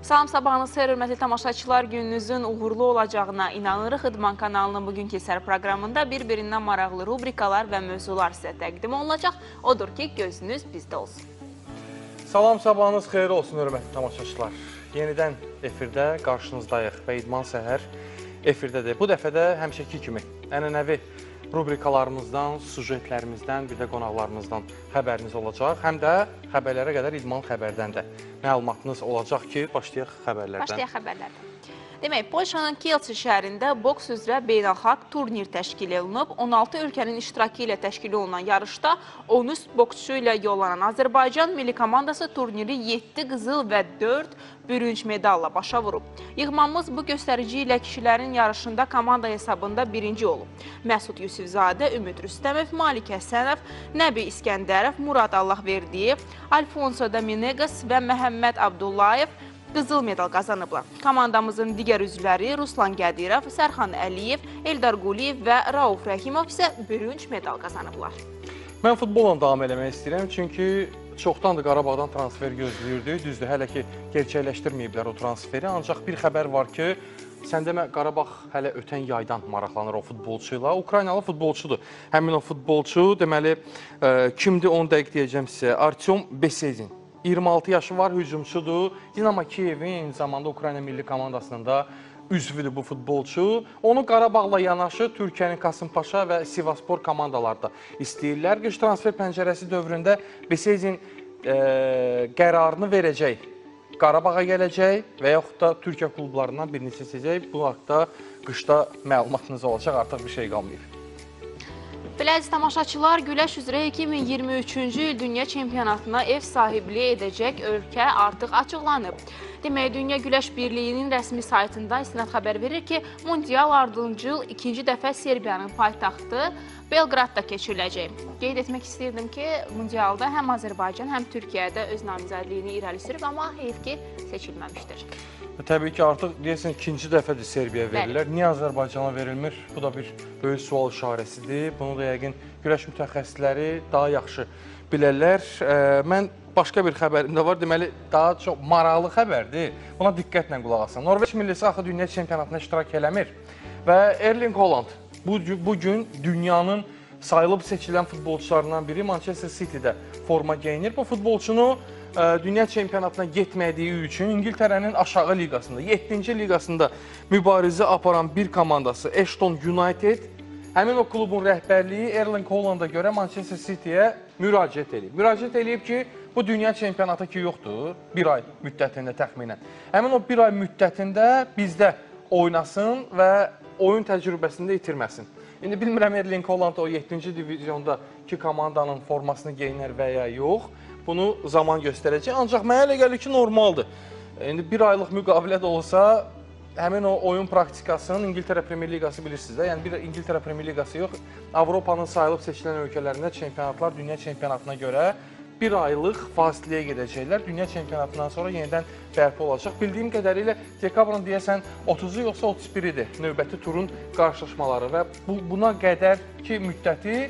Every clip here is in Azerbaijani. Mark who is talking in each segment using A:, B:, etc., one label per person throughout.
A: Salam sabahınız xeyir, hörmətli tamaşaçılar, gününüzün uğurlu olacağına inanırıq. İdman kanalının bugünkü sər proqramında bir-birindən maraqlı rubrikalar və mövzular sizə təqdim olunacaq. Odur ki, gözünüz bizdə olsun.
B: Salam sabahınız xeyir olsun, hörmətli tamaşaçılar. Yenidən efirdə qarşınızdayıq və İdman Səhər efirdədir. Bu dəfə də həmişəki kimi ənənəvi rubrikalarımızdan, sujetlərimizdən, bir də qonaqlarımızdan xəbəriniz olacaq. Həm də xəbərlərə qədər İdman xəbərdən də məlumatınız olacaq ki, başlayaq xəbərlərdən.
A: Başlayaq xəbərlərdən. Demək, Polşanın Kielce şəhərində boks üzrə beynəlxalq turnir təşkil olunub. 16 ölkənin iştirakı ilə təşkil olunan yarışda 13 boksçu ilə yollanan Azərbaycan milli komandası turniri 7 qızıl və 4 bürünc medalla başa vurub. Yığmamız bu göstərici ilə kişilərin yarışında komanda hesabında birinci olub. Məsud Yusifzadə, Ümid Rüstəmov, Malik Həsənov, Nəbi İskəndərov, Murad Allahverdiyev, Alfonso Dominguez və Məhəmməd Abdullayev qızıl medal qazanıblar. Komandamızın digər üzvləri Ruslan Qədirov, Sərxan Əliyev, Eldar Quliyev və Rauf Rəhimov isə bürünc medal qazanıblar.
B: Mən futbolla davam eləmək istəyirəm, çünki çoxdandır Qarabağdan transfer gözləyirdik. Düzdür, hələ ki gerçəkləşdirməyiblər o transferi. Ancaq bir xəbər var ki, sən demə Qarabağ hələ ötən yaydan maraqlanır o futbolçu ilə. Ukraynalı futbolçudur. Həmin o futbolçu, deməli, kimdir onu dəqiq deyəcəm sizə. Artyom Besezin. 26 yaşı var, hücumçudur. Dinamo Kiyevin eyni zamanda Ukrayna milli komandasının da üzvüdür bu futbolçu. Onu Qarabağla yanaşı Türkiyənin Kasımpaşa və Sivaspor komandaları da istəyirlər. Qış transfer pəncərəsi dövründə Besezin qərarını verəcək. Qarabağa gələcək və yaxud da Türkiyə klublarından birini seçəcək. Bu haqda qışda məlumatınız olacaq, artıq bir şey qalmayıb.
A: Belə əziz tamaşaçılar, güləş üzrə 2023-cü il dünya çempionatına ev sahibliyi edəcək ölkə artıq açıqlanıb. Demək, Dünya Güləş Birliyinin rəsmi saytında istinad xəbər verir ki, Mundial ardıncıl ikinci dəfə Serbiyanın paytaxtı Belqradda keçiriləcək. Qeyd etmək istəyirdim ki, Mundialda həm Azərbaycan, həm Türkiyədə öz namizədliyini irəli sürüb, amma heyf ki, seçilməmişdir.
B: Təbii ki, artıq deyəsən ikinci dəfədir Serbiya verirlər. Niyə Azərbaycana verilmir? Bu da bir böyük sual işarəsidir. Bunu da yəqin güləş mütəxəssisləri daha yaxşı bilərlər. Mən başqa bir xəbərim də var. Deməli, daha çox maraqlı xəbərdir. Buna diqqətlə qulaq asın. Norveç millisi axı dünya çempionatına iştirak eləmir. Və Erling Haaland bugün dünyanın sayılıb seçilən futbolçularından biri Manchester City'də forma geyinir. Bu futbolçunu dünya çempionatına getmədiyi üçün İngiltərənin aşağı liqasında, 7-ci liqasında mübarizə aparan bir komandası Ashton United, həmin o klubun rəhbərliyi Erling Haaland'a görə Manchester City'yə müraciət edib. Müraciət edib ki, bu dünya çempionatı ki yoxdur, bir ay müddətində təxminən. Həmin o bir ay müddətində bizdə oynasın və oyun təcrübəsində itirməsin. İndi bilmirəm Erling Haaland o 7-ci divizyondakı komandanın formasını geyinər və ya yox. Bunu zaman göstərəcək. Ancaq mənə elə gəlir ki, normaldır. İndi bir aylıq müqavilə də olsa, həmin o oyun praktikasının İngiltərə Premier Liqası bilirsiniz də, yəni bir İngiltərə Premier Liqası yox, Avropanın sayılıb seçilən ölkələrində çempionatlar dünya çempionatına görə bir aylıq fasiləyə gedəcəklər. Dünya çempionatından sonra yenidən bərpa olacaq. Bildiyim qədərilə dekabrın deyəsən 30-u yoxsa 31-idir növbəti turun qarşılaşmaları və buna qədər ki müddəti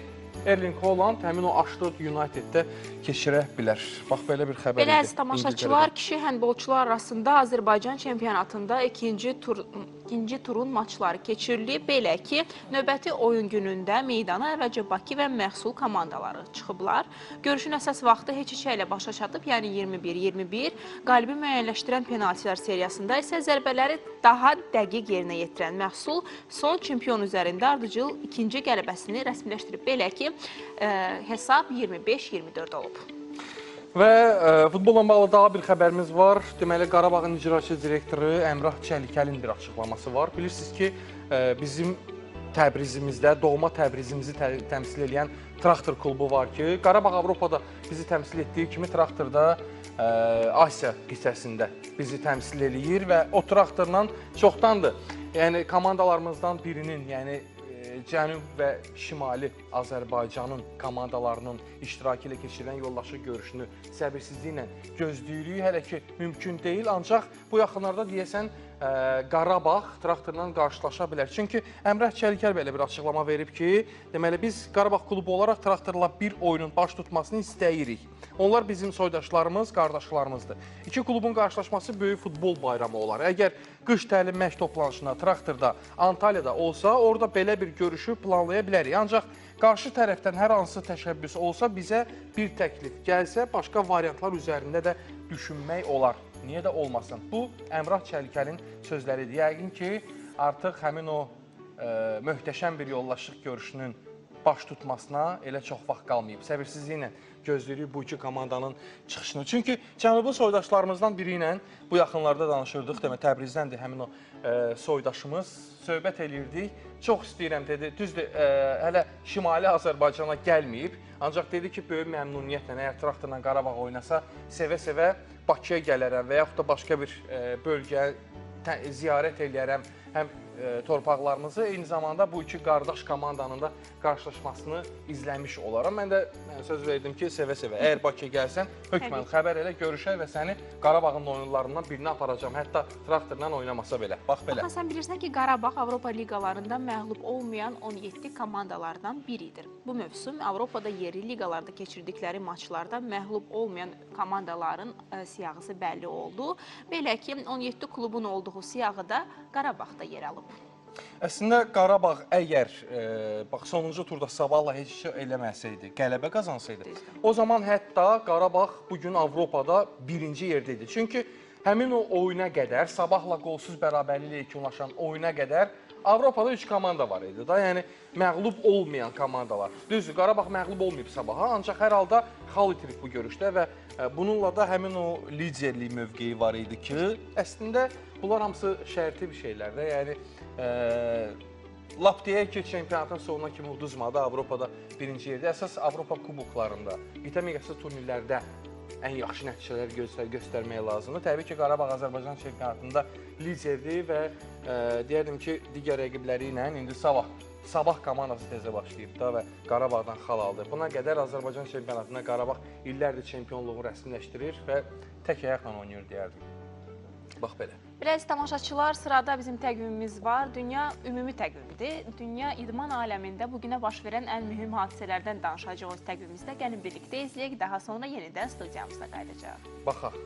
B: Erling Haaland həmin o Ashton United'də keçirə bilər. Bax, belə bir xəbər idi.
A: Belə əziz tamaşaçılar, kişi həndbolçular arasında Azərbaycan çempionatında ikinci turun maçları keçirilib. Belə ki, növbəti oyun günündə meydana əvvəlcə Bakı və Məxsul komandaları çıxıblar. Görüşün əsas vaxtı heç-heçə ilə başa çatıb, yəni 21-21. Qalibi müəyyənləşdirən penaltilər seriyasında isə zərbələri daha dəqiq yerinə yetirən Məxsul son çempion üzərində ardıcıl ikinci qələbəsini rəsmiləşdirib. Belə ki, hesab 25-24 olub.
B: Və futbolla bağlı daha bir xəbərimiz var. Deməli, Qarabağın icraçı direktoru Əmrah Çəlikəlin bir açıqlaması var. Bilirsiniz ki, bizim Təbrizimizdə, doğma Təbrizimizi təmsil edən Traktor klubu var ki, Qarabağ Avropada bizi təmsil etdiyi kimi Traktorda Asiya qissəsində bizi təmsil eləyir və o Traktorla çoxdandır. Yəni, komandalarımızdan birinin, yəni Cənub və Şimali Azərbaycanın komandalarının iştirakı ilə keçirilən yoldaşlıq görüşünü səbirsizliklə gözləyirik. Hələ ki mümkün deyil, ancaq bu yaxınlarda deyəsən Qarabağ Traktorla qarşılaşa bilər. Çünki Əmrah Çəlikər belə bir açıqlama verib ki, deməli biz Qarabağ klubu olaraq Traktorla bir oyunun baş tutmasını istəyirik. Onlar bizim soydaşlarımız, qardaşlarımızdır. İki klubun qarşılaşması böyük futbol bayramı olar. Əgər qış təlim məşq toplanışına Traktorda, Antalyada olsa, orada belə bir görüşü planlaya bilərik. Ancaq qarşı tərəfdən hər hansı təşəbbüs olsa, bizə bir təklif gəlsə, başqa variantlar üzərində də düşünmək olar. Niyə də olmasın? Bu, Əmrah Çəlikərin sözləridir. Yəqin ki, artıq həmin o möhtəşəm bir yoldaşlıq görüşünün baş tutmasına elə çox vaxt qalmayıb. Səbirsizliklə gözləyirik bu iki komandanın çıxışını. Çünki cənubi soydaşlarımızdan biri ilə bu yaxınlarda danışırdıq. Demək, Təbrizdəndir həmin o soydaşımız. Söhbət eləyirdik. Çox istəyirəm dedi. Düzdür, hələ Şimali Azərbaycana gəlməyib. Ancaq dedi ki, böyük məmnuniyyətlə, əgər Traktorla Qarabağ oynasa, sevə-sevə Bakıya gələrəm və yaxud da başqa bir bölgəyə ziyarət eləyərəm. Həm torpaqlarımızı, eyni zamanda bu iki qardaş komandanın da qarşılaşmasını izləmiş olaram. Mən də söz verdim ki, sevə-sevə. Əgər Bakıya gəlsən, hökmən xəbər elə, görüşək və səni Qarabağın oyunlarından birini aparacağım. Hətta Traktorla oynamasa belə. Bax belə.
A: Sən bilirsən ki, Qarabağ Avropa liqalarında məğlub olmayan 17 komandalardan biridir. Bu mövsüm Avropada yerli liqalarda keçirdikləri maçlarda məğlub olmayan komandaların siyahısı bəlli oldu. Belə ki, 17 klubun olduğu siyahıda Qarabağ da yer alıb.
B: Əslində Qarabağ əgər sonuncu turda Sabahla heç şey eləməsəydi, qələbə qazansaydı, o zaman hətta Qarabağ bugün Avropada birinci yerdə idi. Çünki həmin o oyuna qədər, Sabahla qolsuz bərabərliklə yekunlaşan oyuna qədər Avropada 3 komanda var idi da, yəni məğlub olmayan komandalar. Düzdür, Qarabağ məğlub olmayıb Sabaha, ancaq hər halda xal itirib bu görüşdə və bununla da həmin o liderlik mövqeyi var idi ki, əslində bunlar hamısı şərti bir şeylərdir. Yəni lap deyək ki, çempionatın sonuna kimi uduzmadı, Avropada birinci yerdə. Əsas Avropa kuboklarında, qitə miqyaslı turnirlərdə ən yaxşı nəticələr göstərmək lazımdır. Təbii ki, Qarabağ Azərbaycan çempionatında liderdir və deyərdim ki, digər rəqibləri ilə indi Sabah komandası tezə başlayıb da və Qarabağdan xal aldı. Buna qədər Azərbaycan çempionatında Qarabağ illərdir çempionluğu rəsmiləşdirir və tək ayaqla oynayır deyərdim. Bax belə.
A: Biraz tamaşaçılar, sırada bizim təqvimimiz var. Dünya ümumi təqvimdir. Dünya idman aləmində bugünə baş verən ən mühüm hadisələrdən danışacağımız təqvimimizdə gəlin birlikdə izləyək. Daha sonra yenidən studiyamıza qayıdacaq.
B: Baxaq.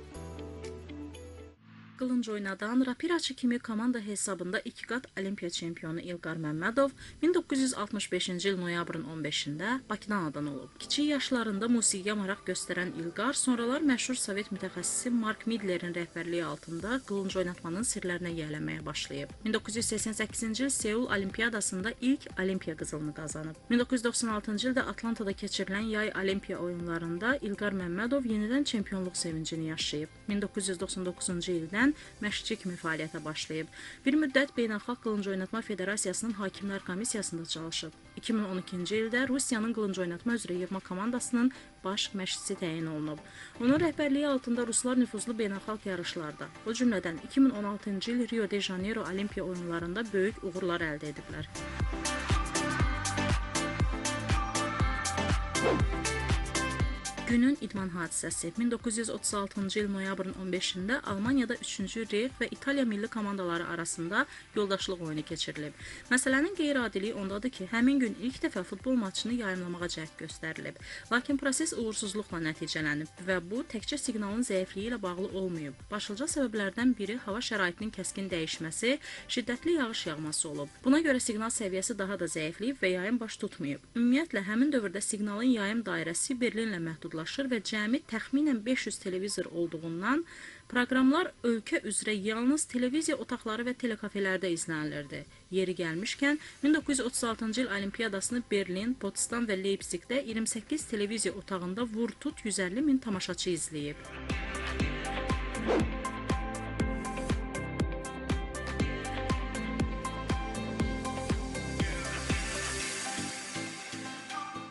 C: Qılınc oynadan Rapiraçı kimi komanda hesabında 2 qat Olimpiya çempionu İlqar Məmmədov 1965-ci il noyabrın 15-də Bakıdan anadan olub. Kiçik yaşlarında musiqiyə maraq göstərən İlqar sonralar məşhur Sovet mütəxəssisi Mark Midlerin rəhbərliyi altında qılınc oynatmanın sirlərinə yiyələnməyə başlayıb. 1988-ci il Seul Olimpiyadasında ilk Olimpiya qızılını qazanıb. 1996-cı ildə Atlantada keçirilən yay Olimpiya oyunlarında İlqar Məmmədov yenidən çempionluq sevincini yaşayıb. 1999-cu ildən məşqçi kimi fəaliyyətə başlayıb. Bir müddət Beynəlxalq Qılınc Oynatma Federasiyasının Hakimlər Komissiyasında çalışıb. 2012-ci ildə Rusiyanın qılınc oynatma üzrə yığma komandasının baş məşqçisi təyin olunub. Onun rəhbərliyi altında ruslar nüfuzlu beynəlxalq yarışlarda, o cümlədən 2016-cı il Rio de Janeiro Olimpiya oyunlarında böyük uğurlar əldə ediblər. Günün idman hadisəsi 1936-cı il noyabrın 15-də Almaniyada 3-cü Reyx və İtaliya milli komandaları arasında yoldaşlıq oyunu keçirilib. Məsələnin qeyri-adiliyi ondadır ki, həmin gün ilk dəfə futbol maçını yayımlamağa cəhd göstərilib. Lakin proses uğursuzluqla nəticələnib və bu təkcə siqnalın zəifliyi ilə bağlı olmayıb. Başlıca səbəblərdən biri hava şəraitinin kəskin dəyişməsi, şiddətli yağış yağması olub. Buna görə siqnal səviyyəsi daha da zəifləyib və yayım baş tutmayıb. Ümumiyyətlə, həmin dövrdə siqnalın yayım dairəsi Berlinlə məhdudlaşır və cəmi təxminən 500 televizor olduğundan proqramlar ölkə üzrə yalnız televiziya otaqları və telekafelərdə izlənilirdi. Yeri gəlmişkən, 1936-cı il Olimpiyadasını Berlin, Potsdam və Leipzigdə 28 televiziya otağında vur-tut 150 min tamaşaçı izləyib.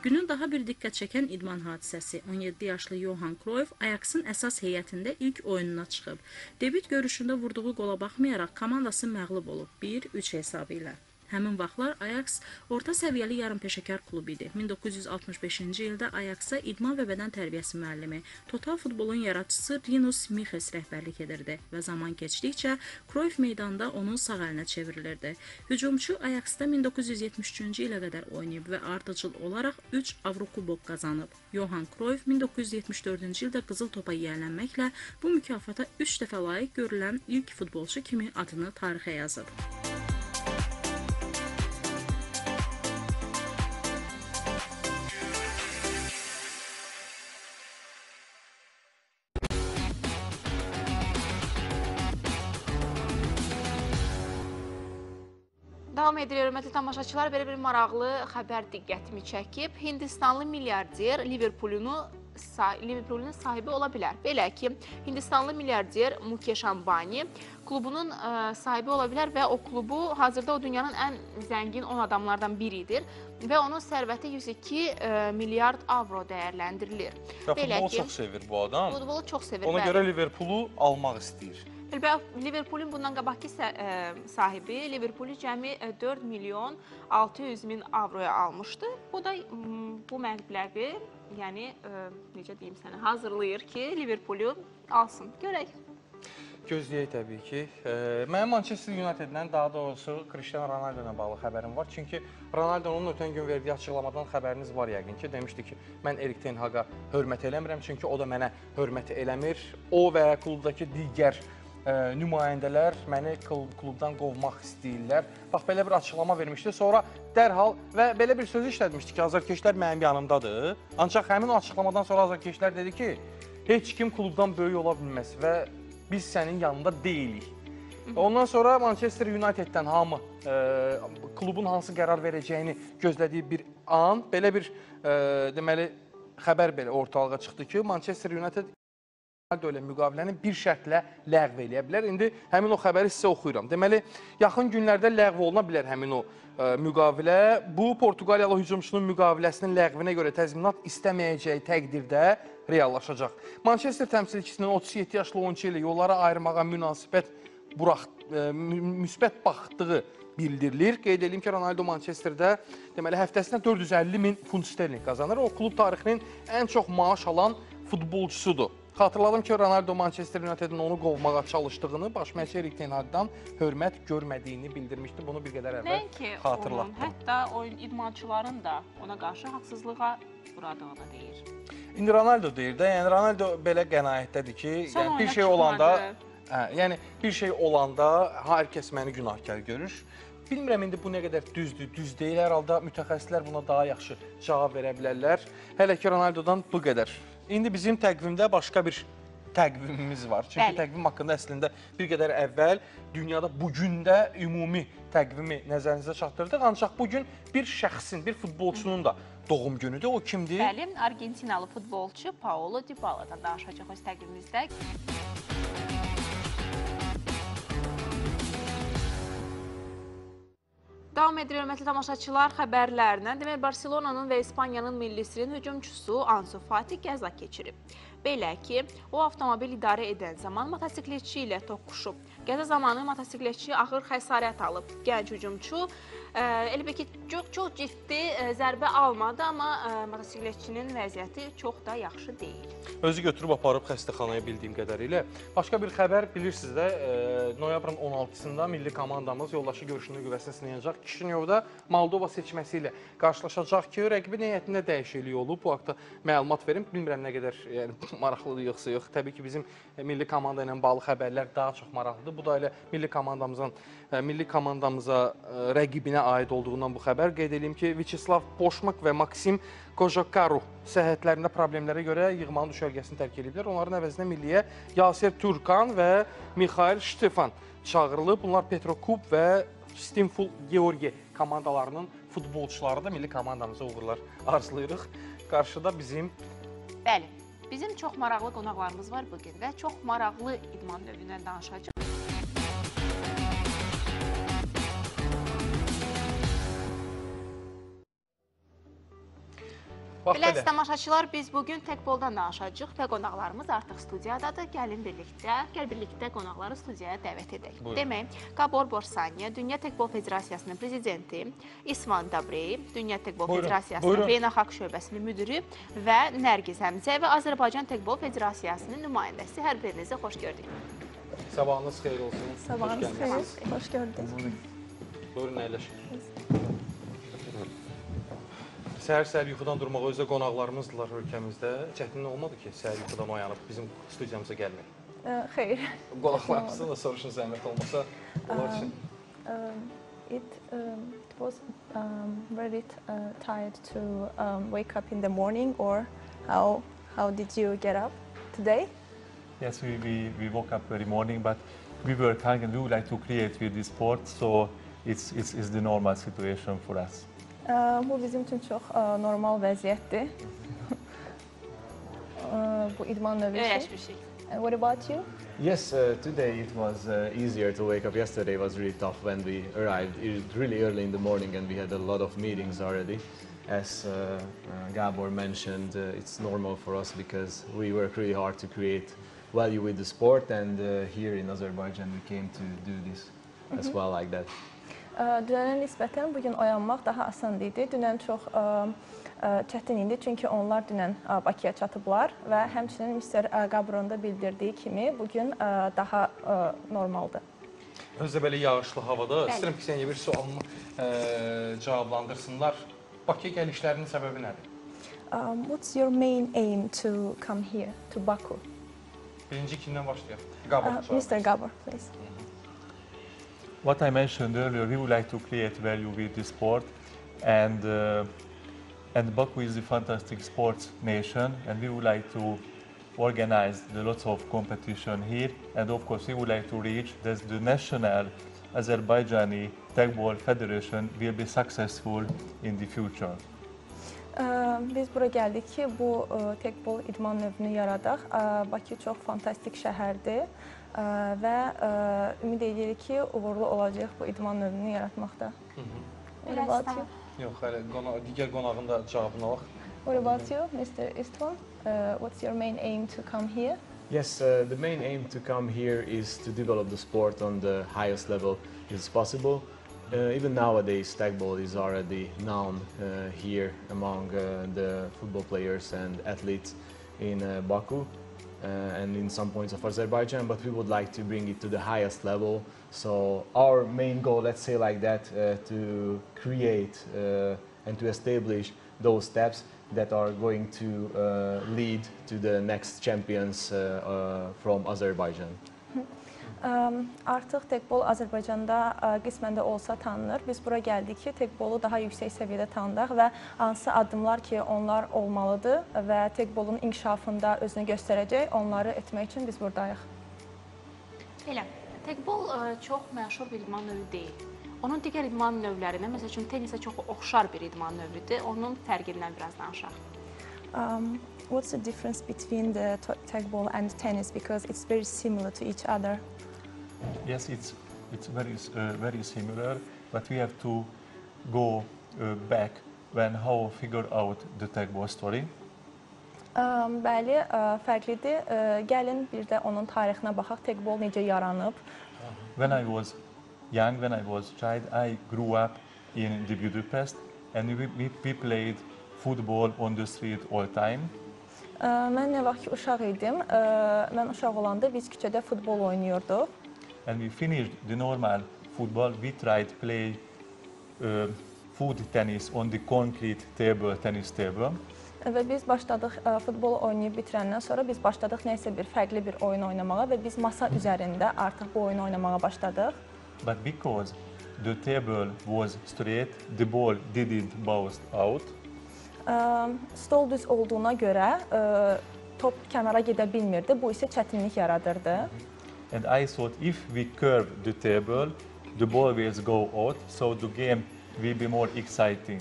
C: Günün daha bir diqqət çəkən idman hadisəsi 17 yaşlı Johan Cruyff Ajax'ın əsas heyətində ilk oyununa çıxıb. Debüt görüşündə vurduğu qola baxmayaraq komandası məğlub olub 1-3 hesabı ilə. Həmin vaxtlar Ajax orta səviyyəli yarımpeşəkar klub idi. 1965-ci ildə Ajax-a idman və bədən tərbiyəsi müəllimi, total futbolun yaradıcısı Rinus Michels rəhbərlik edirdi və zaman keçdikcə Cruyff meydanda onun sağ əlinə çevrilirdi. Hücumçu Ajax-da 1973-cü ilə qədər oynayıb və ardıcıl olaraq 3 Avrokubok qazanıb. Johan Cruyff 1974-cü ildə qızıl topa yiyələnməklə bu mükafata 3 dəfə layiq görülən ilk futbolçu kimi adını tarixə yazıb.
A: Davam edirik, hörmətli tamaşaçılar. Belə bir maraqlı xəbər diqqətimi çəkib. Hindistanlı milyarder Liverpoolun sahibi ola bilər. Belə ki, Hindistanlı milyarder Mukesh Ambani klubunun sahibi ola bilər və o klubu hazırda o dünyanın ən zəngin 10 adamlardan biridir və onun sərvəti 102 milyard avro dəyərləndirilir.
B: Və futbolu çox sevir bu adam.
A: Futbolu çox sevir.
B: Ona görə Liverpoolu almaq istəyir.
A: Liverpoolun bundan qabaqki sahibi Liverpoolu cəmi 4 milyon 600 min avroya almışdı. Bu da bu məbləği, yəni necə deyim sənə, hazırlayır ki, Liverpoolu alsın. Görək.
B: Gözləyək təbii ki. Mənim Manchester United-dən, daha doğrusu Cristiano Ronaldo ilə bağlı xəbərim var. Çünki Ronaldo'nun ötən gün verdiyi açıqlamadan xəbəriniz var yəqin ki, demişdi ki, mən Erik Ten Hag'a hörmət eləmirəm, çünki o da mənə hörmət eləmir. O və klubdakı digər nümayəndələr məni klubdan qovmaq istəyirlər. Bax, belə bir açıqlama vermişdi. Sonra dərhal və belə bir söz işlətmişdi ki, azarkeşlər mənim yanımdadır. Ancaq həmin o açıqlamadan sonra azarkeşlər dedi ki, heç kim klubdan böyük ola bilməz və biz sənin yanında deyilik. Ondan sonra Manchester United-dən hamı klubun hansı qərar verəcəyini gözlədiyi bir an, belə bir deməli xəbər belə ortalığa çıxdı ki, Manchester United Ronaldo ilə müqaviləni bir şərtlə ləğv eləyə bilər. İndi həmin o xəbəri sizə oxuyuram. Deməli, yaxın günlərdə ləğv oluna bilər həmin o müqavilə. Bu, Portuqaliyalı hücumçunun müqaviləsinin ləğvinə görə təzminat istəməyəcəyi təqdirdə reallaşacaq. Manchester təmsilçisinin 37 yaşlı oyunçu ilə yollara ayırmağa müsbət baxdığı bildirilir. Qeyd edeyim ki, Ronaldo Manchesterdə deməli, həftəsinə 450 min funt sterling qazanır. O, klub tarixinin ən çox maaş alan futbolçusudur. Xatırladım ki, Ronaldo Manchester United-in onu qovmağa çalışdığını, baş məşqçi Erik Ten Hag'dan hörmət görmədiyini bildirmişdi. Bunu bir qədər əvvəl xatırlatdım.
A: Onun, hətta oyun idmançıların da ona qarşı haqsızlığa uğradığını deyir.
B: İndi Ronaldo deyir də, yəni Ronaldo belə qənaətdədir ki, yəni bir şey olanda, bir şey olanda hər kəs məni günahkar görür. Bilmirəm indi bu nə qədər düzdür, düz deyil. Hər halda mütəxəssislər buna daha yaxşı cavab verə bilərlər. Hələ ki, Ronaldodan bu qədər. İndi bizim təqvimdə başqa bir təqvimimiz var. Çünki təqvim haqqında əslində bir qədər əvvəl dünyada bugündə ümumi təqvimi nəzərinizə çatdırdıq. Ancaq bugün bir şəxsin, bir futbolçunun da doğum günüdür. O kimdir?
A: Bəli, Argentinalı futbolçu Paulo Dybala'dan danışacaq öz təqvimimizdə. Davam edir, hörmətli tamaşaçılar, xəbərlərlə. Demək, Barcelona'nın və İspaniyanın millisinin hücumçusu Ansu Fati qəza keçirib. Belə ki, o avtomobil idarə edən zaman motosikletçi ilə toqquşub. Qəza zamanı motosikletçi ağır xəsarət alıb. Gənc hücumçu elbette çox ciddi zərbə almadı, amma motosikletçinin vəziyyəti çox da yaxşı deyil.
B: Özü götürüb aparıb xəstəxanaya bildiyim qədərilə. Başqa bir xəbər bilirsiniz də, noyabrın 16-sında milli komandamız yoldaşı görüşünü qüvvəsini sınayacaq. Kişinyovda Moldova seçməsi ilə qarşılaşacaq ki, rəqibin heyətində dəyişiklik olub. Bu haqda məlumat verim. Bilmirəm nə qədər maraqlıdır yoxsa yox. Təbii ki, bizim milli komanda ilə bağlı xəbərlər daha çox maraqlıdır. Bu da elə milli komandamıza rəqibinə aid olduğundan bu xəbər. Qeyd edeyim ki, Vyacheslav Poshmak və Maksim Kozhakaru səhhətlərində problemlərə görə yığmanın düşərgəsini tərk ediblər. Onların əvəzinə milliyə Yasir Turkan və Mikhail Shtefan çağırılıb. Bunlar Petrokub və Stimful Georgi komandalarının futbolçuları da milli komandamıza uğurlar arzulayırıq. Qarşıda bizim...
A: Bəli, bizim çox maraqlı qonaqlarımız var bugün və çox maraqlı idman növündən danışacaq.
B: Bax
A: Biləs
B: belə.
A: tamaşaçılar, biz bugün tekboldan danışacağıq və qonaqlarımız artıq studiyadadır. Gəl birlikdə qonaqları studiyaya dəvət edək.
B: Buyurun.
A: Demək, Gabor Borsanya, Dünya Tekbol Federasiyasının prezidenti, İsvan Dabreyev, Dünya Tekbol
B: Buyurun,
A: Federasiyasının
B: buyurun.
A: beynəlxalq şöbəsinin müdiri və Nərgiz Həmzə və Azərbaycan Tekbol Federasiyasının nümayəndəsi. Hər birinizə xoş gördük.
B: Sabahınız xeyir olsun.
D: Sabahınız
B: Xoş
D: xeyir.
B: gəlmisiniz.
D: Hoş gördük.
B: Buyurun, əyləşin. Səhər-səhər yuxudan durmaq özdə qonaqlarımızdılar ölkəmizdə. Çətin olmadı ki, səhər yuxudan oyanıb bizim studiyamıza gəlmək.
D: Xeyr.
B: Qonaqlarımızdan da soruşun zəhmət olmasa. Onlar üçün.
D: It was very tired to wake up in the morning, or how did you get up today?
E: Yes, we woke up very morning, but we work hard and we would like to create with this sport, so it's the normal situation for us.
D: Bu bizim üçün çox normal vəziyyətdir. Bu idman növü üçün.
A: Öyrəşmişik.
D: What about you?
F: Yes, today it was easier to wake up. Yesterday was really tough when we arrived. It was really early in the morning and we had a lot of meetings already. As Gabor mentioned, it's normal for us because we work really hard to create value with the sport, and here in Azerbaijan we came to do this as well like that.
D: Dünənə nisbətən bugün oyanmaq daha asan idi. Dünən çox çətin idi, çünki onlar dünən Bakıya çatıblar və həmçinin Mr. Gabor'un da bildirdiyi kimi bugün daha normaldır.
B: Özdə belə yağışlı havada istəyirəm ki, sənə bir sualımı cavablandırsınlar. Bakıya gəlişlərinin səbəbi nədir?
D: What's your main aim to come here, to Baku?
B: Birinci kimdən başlayaq? Gabor.
D: Mr. Gabor, please.
E: What I mentioned earlier, we would like to create value with the sport, and Baku is a fantastic sports nation, and we would like to organize lots of competition here, and of course we would like to reach that the national Azerbaijani Tekbol Federation will be successful in the future.
D: Biz bura gəldik ki, bu tekbol idman növünü yaradaq. Bakı çox fantastik şəhərdir və ümid edirik ki, uğurlu olacaq bu idman növünü yaratmaqda. What about you?
B: Yox, hələ digər qonağın da cavabını alaq.
D: What about you, Mr. Istvan? What's your main aim to come here?
F: Yes, the main aim to come here is to develop the sport on the highest level as possible. Even nowadays, Tekbol is already known here among the football players and athletes in Baku and in some points of Azerbaijan, but we would like to bring it to the highest level. So our main goal, let's say like that, to create and to establish those steps that are going to lead to the next champions from Azerbaijan.
D: Artıq tekbol Azərbaycanda qismən də olsa tanınır. Biz bura gəldik ki, tekbolu daha yüksək səviyyədə tanıdaq və hansı addımlar ki, onlar olmalıdır və tekbolun inkişafında özünü göstərəcək, onları etmək üçün biz buradayıq.
A: Elə, tekbol çox məşhur bir idman növü deyil. Onun digər idman növlərinə, məsəl üçün tenisə çox oxşar bir idman növüdür. Onun fərqindən biraz danışaq.
D: What's the difference between the tekbol and tennis, because it's very similar to each other?
E: Yes, it's very similar, but we have to go back when how figure out the Tekbol story.
D: Bəli, fərqlidir. Gəlin bir də onun tarixinə baxaq, tekbol necə yaranıb.
E: When I was young, when I was child, I grew up in the Budapest, and we played football on the street all time.
D: Mən nə vaxt ki uşaq idim, mən uşaq olanda biz küçədə futbol oynayırdıq.
E: And we finished the normal football. We tried to play foot tennis on the concrete table, tennis table.
D: Və biz başladıq futbol oynayıb bitirəndən sonra biz başladıq nəsə bir fərqli bir oyun oynamağa və biz masa üzərində artıq bu oyunu oynamağa başladıq.
E: But because the table was straight, the ball didn't bounce out.
D: Stol düz olduğuna görə top kənara gedə bilmirdi. Bu isə çətinlik yaradırdı.
E: And I thought if we curve the table, the ball will go out, so the game will be more exciting.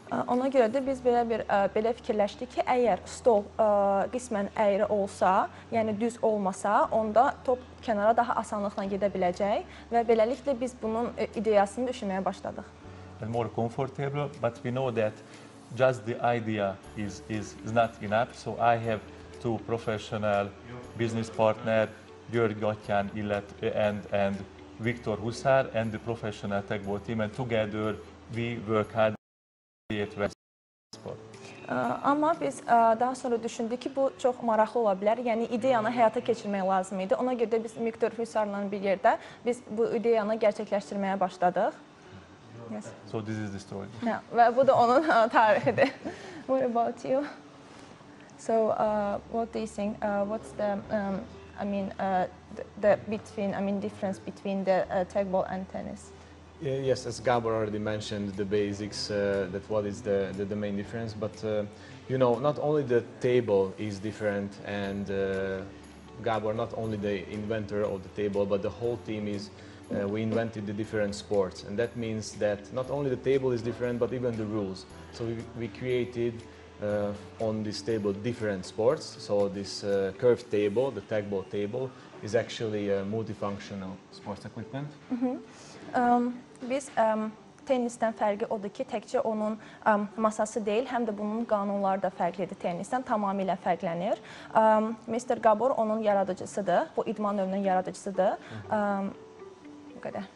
D: Ona görə də biz belə fikirləşdik ki, əgər stol qismən əyri olsa, yəni düz olmasa, onda top kənara daha asanlıqla gedə biləcək və beləliklə biz bunun ideyasını düşünməyə başladıq.
E: And more comfortable, but we know that just the idea is not enough. So I have two professional business partner, György Gattyán and Viktor Huszár, and the professional tagball team, and together we work hard to create sport.
D: Amma biz daha sonra düşündük ki bu çox maraqlı ola bilər. Yəni ideyanı həyata keçirmək lazım idi. Ona görə də biz Viktor Hüsarla bir yerdə biz bu ideyanı gerçəkləşdirməyə başladıq. Yes.
E: So this is the story.
D: Yeah, və bu da onun tarixidir. What about you? So what do you think? What's the difference between the tagball and tennis?
F: Yes, as Gabor already mentioned the basics, that what is the main difference, but you know, not only the table is different, and Gabor not only the inventor of the table, but the whole team is, we invented the different sports, and that means that not only the table is different, but even the rules. So we created on this table different sports, so this curved table, the tagball table, is actually a multifunctional sports equipment.
D: Biz tennisdən fərqi odur ki, təkcə onun masası deyil, həm də bunun qanunları da fərqlidir tennisdən, tamamilə fərqlənir. Mr. Gabor onun yaradıcısıdır, bu idman növünün yaradıcısıdır. Bu qədər.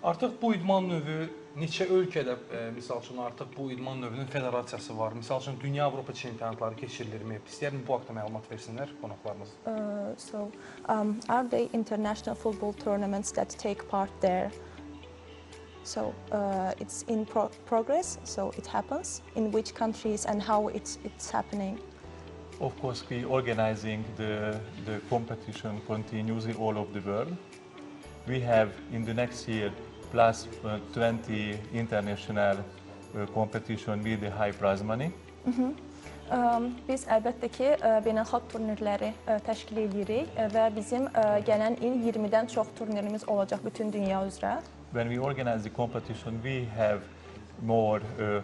B: Artıq bu idman növü neçə ölkədə, misal üçün artıq bu idman növünün federasiyası var. Misal üçün Dünya Avropa çempionatları keçirilirmi? İstəyərəm bu haqda məlumat versinlər qonaqlarımız.
D: Are there international football tournaments that take part there? So it's in progress, so it happens. In which countries and how it's happening?
E: Of course, we organizing the competition continuously all over the world. We have in the next year plus 20 international competition with the high prize money.
D: Biz əlbəttə ki, beynəlxalq turnirləri təşkil edirik və bizim gələn il 20-dən çox turnirimiz olacaq bütün dünya üzrə.
E: When we organize the competition, we have more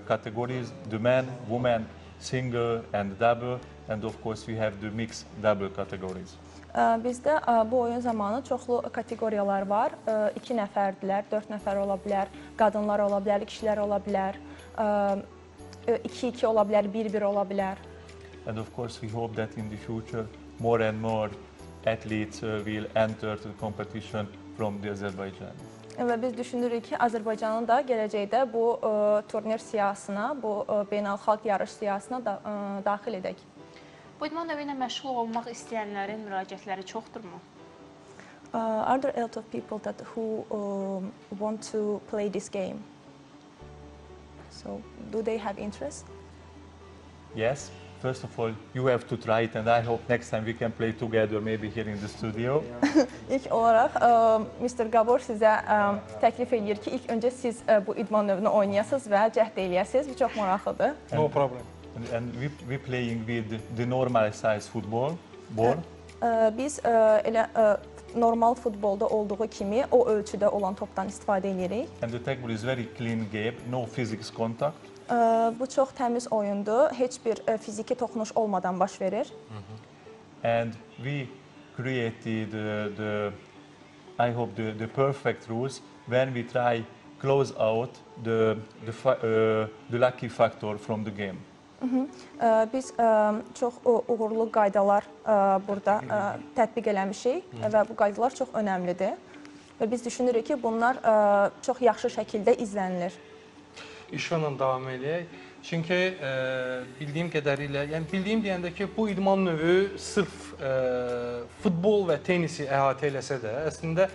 E: categories: the men, women, single, and double, and of course we have the mixed double categories.
D: Bizdə bu oyun zamanı çoxlu kateqoriyalar var. 2 nəfərdilər, 4 nəfər ola bilər, qadınlar ola bilər, kişilər ola bilər, 2-2 ola bilər, 1-1 ola bilər.
E: And of course we hope that in the future more and more athletes will enter the competition from the Azerbaijan.
D: Və biz düşünürük ki, Azərbaycanın da gələcəkdə bu turnir siyahısına, bu beynəlxalq yarış siyahısına daxil edək.
A: Bu idman növü ilə məşğul olmaq istəyənlərin müraciətləri çoxdurmu?
D: Are there a lot of people who want to play this game? So, do they have interest?
E: Yes. First of all, you have to try it, and I hope next time we can play together, maybe here in the studio.
D: İlk olaraq Mr. Gabor sizə təklif edir ki, ilk öncə siz bu idman növünü oynayasınız və cəhd eləyəsiniz. Bu çox maraqlıdır.
B: No problem.
E: And we playing with the normal size football ball.
D: Biz elə normal futbolda olduğu kimi o ölçüdə olan topdan istifadə edirik.
E: And the tackle is very clean game, no physics contact.
D: Bu çox təmiz oyundur, heç bir fiziki toxunuş olmadan baş verir.
E: And we created I hope the perfect rules when we try close out the lucky factor from the game.
D: Biz çox uğurlu qaydalar burada tətbiq eləmişik və bu qaydalar çox önəmlidir. Və biz düşünürük ki, bunlar çox yaxşı şəkildə izlənilir.
B: İşğanla davam edək. Çünki bildiyim qədərilə, yəni bildiyim deyəndə ki, bu idman növü sırf futbol və tenisi əhatə eləsə də, əslində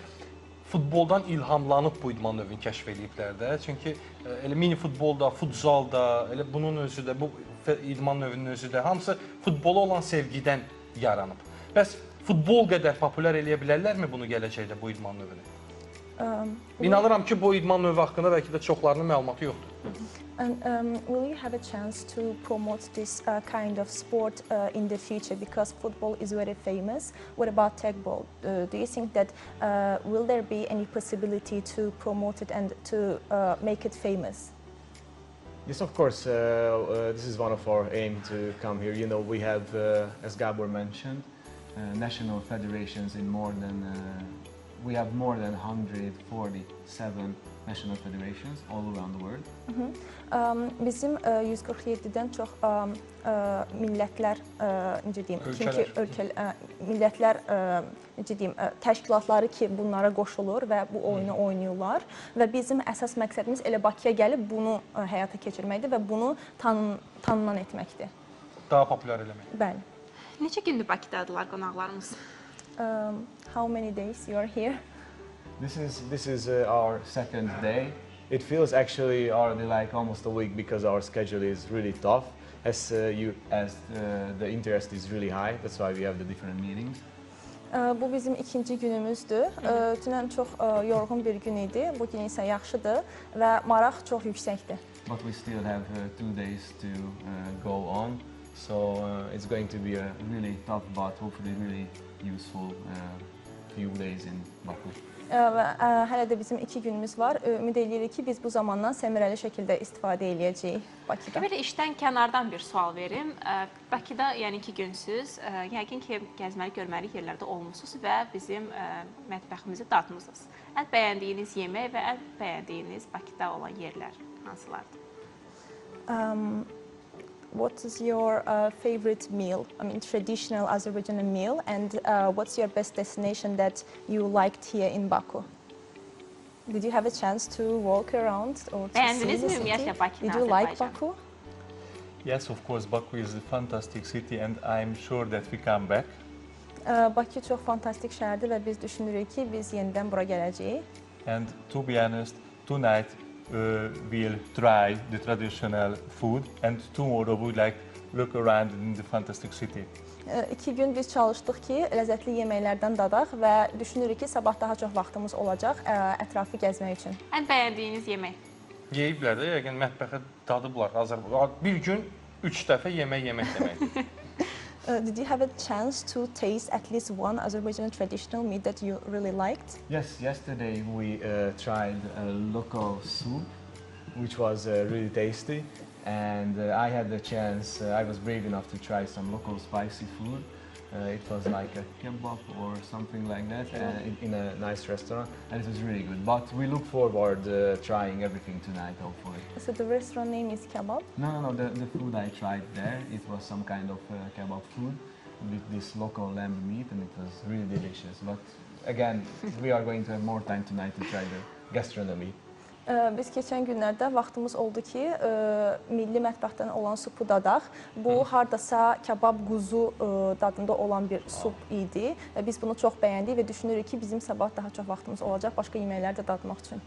B: futboldan ilhamlanıb bu idman növünü kəşf ediblər də. Çünki elə mini futbolda, futzalda, elə bunun özü də, bu idman növünün özü də hamısı futbola olan sevgidən yaranıb. Bəs futbol qədər populyar eləyə bilərlərmi bunu gələcəkdə bu idman növünü? İnanıram ki, bu idman növü haqqında bəlkə də çoxlarının məlumatı yoxdur.
D: And will you have a chance to promote this kind of sport in the future, because football is very famous? What about tagball? Do you think that will there be any possibility to promote it and to make it famous?
F: Yes, of course. This is one of our aim to come here. You know, we have, as Gabor mentioned, national federations in more than we have more than 147 national federations all around the world.
D: Bizim 147-dən çox millətlər, necə deyim, millətlər, necə deyim, təşkilatları ki, bunlara qoşulur və bu oyunu oynayırlar və bizim əsas məqsədimiz elə Bakıya gəlib bunu həyata keçirməkdir və bunu tanınan etməkdir.
B: Daha populyar eləmək.
D: Bəli.
A: Neçə gündür Bakıdadılar qonaqlarımız?
D: How many days you are here?
F: This is our second day. It feels actually already like almost a week because our schedule is really tough. As the interest is really high, that's why we have the different meetings.
D: Bu bizim ikinci günümüzdür. Dünən çox yorğun bir gün idi. Bu gün isə yaxşıdır və maraq çox yüksəkdir.
F: But we still have 2 days to go on, so it's going to be a really tough but hopefully really useful few days in Baku.
D: Və hələ də bizim 2 günümüz var. Ümid edirik ki, biz bu zamandan səmərəli şəkildə istifadə edəcəyik Bakıda.
A: Belə işdən kənardan bir sual verim. Bakıda, yəni 2 günsüz, yəqin ki, gəzməli, görməli yerlərdə olmusunuz və bizim mətbəximizi dadmısınız. Ən bəyəndiyiniz yemək və ən bəyəndiyiniz Bakıda olan yerlər hansılardır?
D: What is your favorite meal? I mean, traditional Azerbaijani meal, and what's your best destination that you liked here in Baku? Did you have a chance to walk around or to see the city?
A: Ümumiyyətlə Bakını,
D: Did you like
A: Azərbaycan?
D: Baku?
E: Yes, of course, Baku is a fantastic city and I'm sure that we come back.
D: Bakı çox fantastik şəhərdir və biz düşünürük ki, biz yenidən bura gələcəyik.
E: And to be honest, tonight we'll try the traditional food and tomorrow we'll like look around in the fantastic city.
D: 2 gün biz çalışdıq ki, ləzzətli yeməklərdən dadaq və düşünürük ki, sabah daha çox vaxtımız olacaq ətrafı gəzmək üçün.
A: Ən bəyəndiyiniz yemək?
B: Yeyiblər də, yəqin mətbəxə dadıblar. Bir gün 3 dəfə yemək deməkdir.
D: Did you have a chance to taste at least one Azerbaijani traditional meat that you really liked?
F: Yes, yesterday we tried a local soup, which was really tasty, and I had the chance, I was brave enough to try some local spicy food. It was like a kebab or something like that in a nice restaurant, and it was really good. But we look forward trying everything tonight, hopefully.
D: So the restaurant name is Kebab?
F: No, the food I tried there, it was some kind of kebab food with this local lamb meat, and it was really delicious. But again, we are going to have more time tonight to try the gastronomy.
D: Biz keçən günlərdə vaxtımız oldu ki, milli mətbəxdən olan supu dadaq. Bu, hardasa kebab quzu dadında olan bir sup idi və biz bunu çox bəyəndik və düşünürük ki, bizim sabah daha çox vaxtımız olacaq başqa yeməklər də dadmaq üçün.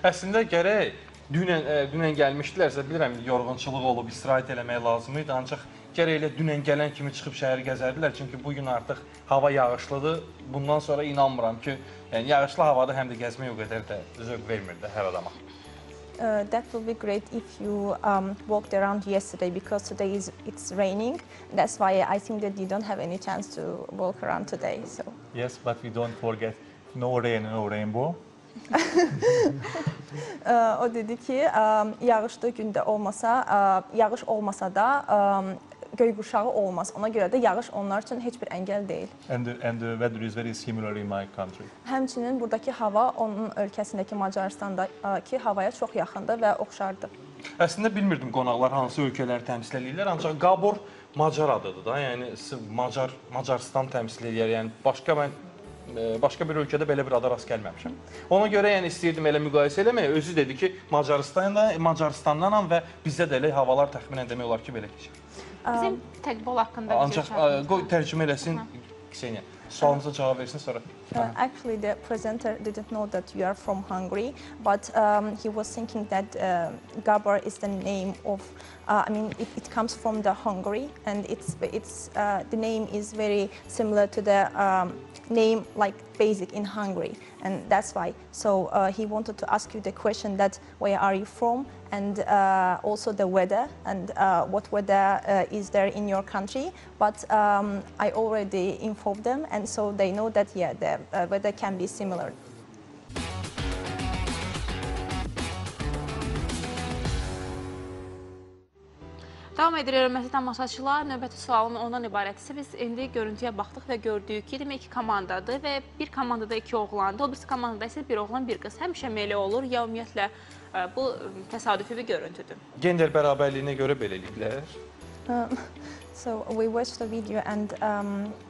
B: Əslində gərək dünən gəlmişdilərsə, bilirəm, yorğunçuluq olub, istirahət eləmək lazım idi, ancaq gərək elə dünən gələn kimi çıxıb şəhəri gəzərdilər, çünki bugün artıq hava yağışlıdır. Bundan sonra inanmıram ki, yəni yağışlı havada həm də gəzmək o qədər də zövq vermir də hər adama.
D: That will be great if you walked around yesterday because today it's raining. That's why I think that you don't have any chance to walk around today. So.
E: Yes, but we don't forget no rain, no rainbow.
D: O dedi ki, yağışlı gündə olmasa, yağış olmasa da göy qurşağı olmaz. Ona görə də yağış onlar üçün heç bir əngəl deyil.
E: And the weather is very similar in my country.
D: Həmçinin buradakı hava onun ölkəsindəki Macaristandakı havaya çox yaxındır və oxşardır.
B: Əslində bilmirdim qonaqlar hansı ölkələri təmsil edirlər, ancaq Gabor Macar adıdır da, yəni Macaristan təmsil edir, yəni başqa bir ölkədə belə bir ada rast gəlməmişəm. Ona görə yəni istəyirdim elə müqayisə eləmək, özü dedi ki, Macaristandanam və bizdə də elə havalar təxminən demək olar ki, belə keçir.
A: Bizim təqbol haqqında
B: Ancaq qoy tərcümə eləsin Kseniya. Sualınıza cavab versin sonra.
D: Actually, the presenter didn't know that you are from Hungary, but he was thinking that Gabor is the name of, I mean, it comes from the Hungary, and the name is very similar to the name like basic in Hungary, and that's why. So he wanted to ask you the question that where are you from, and also the weather, and what weather is there in your country. But I already informed them, and so they know that, yeah, the weather can be similar.
A: Davam edir, hörmətli tamaşaçılar. Növbəti sualım ondan ibarətsə, biz indi görüntüyə baxdıq və gördük ki, demək ki, komandadır və bir komandada 2 oğlandır, o birisi komandada isə bir oğlan, bir qız. Həmişə belə olur, ya ümumiyyətlə bu təsadüfi bir görüntüdür.
B: Gender bərabərliyinə görə beləliklər.
D: So we watched the video and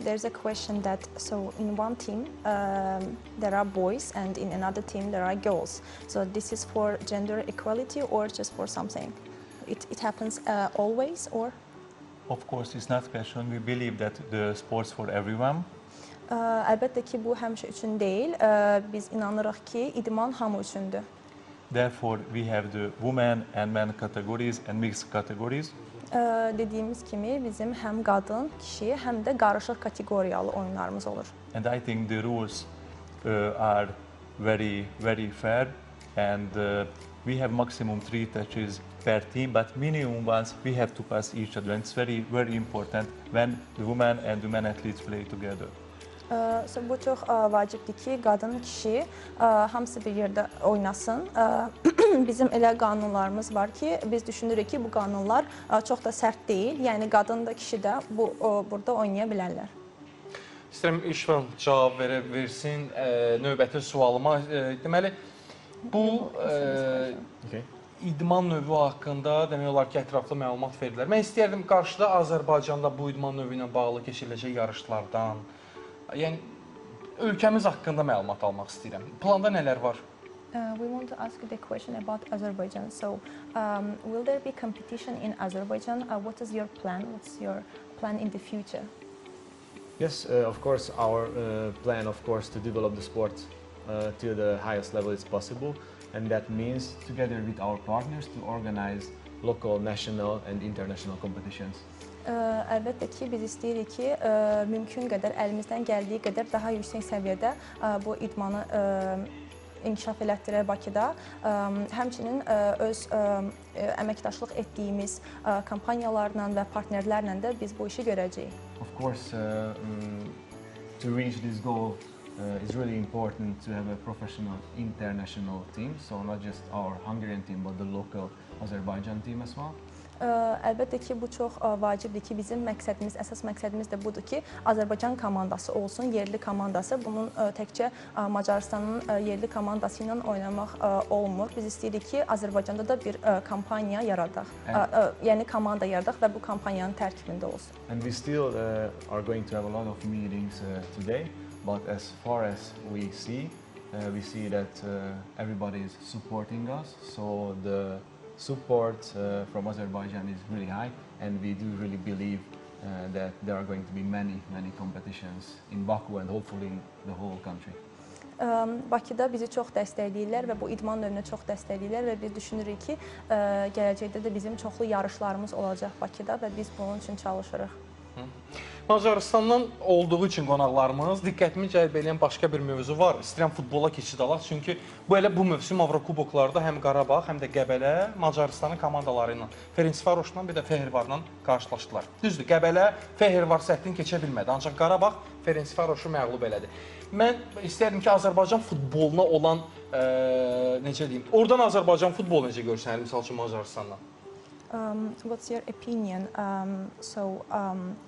D: there's a question that so in one team there are boys and in another team there are girls. So this is for gender equality or just for something? It happens always or?
E: Of course, it's not question. We believe that the sports for everyone.
D: Əlbəttə ki, bu həmişə üçün deyil. Biz inanırıq ki, idman hamı üçündür.
E: Therefore, we have the women and men categories and mixed categories.
D: Dediyimiz kimi bizim həm qadın, kişi, həm də qarışıq kateqoriyalı oyunlarımız olur.
E: And I think the rules are very fair, and we have maximum 3 touches per team, but minimum ones we have to pass each other. And it's very important when the women and the men athletes play together.
D: So bu çox vacibdir ki, qadın, kişi hamısı bir yerdə oynasın. Bizim elə qanunlarımız var ki, biz düşünürük ki, bu qanunlar çox da sərt deyil. Yəni qadın da, kişi də burada oynaya bilərlər.
B: İstəyirəm İşvan cavab versin növbəti sualıma. Deməli, bu idman növü haqqında demək olar ki, ətraflı məlumat verirlər. Mən istəyərdim qarşıda Azərbaycanda bu idman növü ilə bağlı keçiriləcək yarışlardan, yəni ölkəmiz haqqında məlumat almaq istəyirəm. Planda nələr var?
D: We want to ask the question about Azerbaijan. So, will there be competition in Azerbaijan? What is your plan? What's your plan in the future?
F: Yes, of course, our plan, of course, to develop the sport to the highest level is possible, and that means together with our partners to organize local, national and international competitions.
D: Əlbəttə ki, biz istəyirik ki, mümkün qədər, əlimizdən gəldiyi qədər daha yüksək səviyyədə bu idmanı inkişaf elətdirək Bakıda. Həmçinin öz əməkdaşlıq etdiyimiz kampaniyalarla və partnerlərlə də biz bu işi görəcəyik.
F: Of course, to reach this goal, it's really important to have a professional international team, so not just our Hungarian team, but the local Azerbaijan team as well.
D: Əlbəttə ki, bu çox vacibdir ki, bizim məqsədimiz, əsas məqsədimiz də budur ki, Azərbaycan komandası olsun, yerli komandası. Bunun təkcə Macarıstanın yerli komandası ilə oynamaq olmur. Biz istəyirik ki, Azərbaycanda da bir kampaniya yaradaq, yəni komanda yaradaq və bu kampaniyanın tərkibində olsun.
F: And we still are going to have a lot of meetings today, but as far as we see that everybody is supporting us, so the support from Azerbaijan is really high, and we do really believe that there are going to be many competitions in Baku and hopefully in the whole country.
D: Bakıda bizi çox dəstəkləyirlər və bu idman növünü çox dəstəkləyirlər və biz düşünürük ki, gələcəkdə də bizim çoxlu yarışlarımız olacaq Bakıda və biz bunun üçün çalışırıq.
B: Macarıstandan olduğu üçün qonaqlarımız diqqətimi cəlb edən başqa bir mövzu var. İstəyirəm futbola keçid alaq, çünki bu mövsüm Avrokuboklarda həm Qarabağ, həm də Qəbələ Macarıstanın komandaları ilə, Ferencvarosla bir də Fehérvarla qarşılaşdılar. Düzdür, Qəbələ Fehérvar səttini keçə bilmədi, ancaq Qarabağ Ferencvarosu məğlub elədi. Mən istərdim ki, Azərbaycan futboluna olan, necə deyim, oradan Azərbaycan futbolu necə görsənir, misal üçün Macarıstandan?
D: What's your opinion?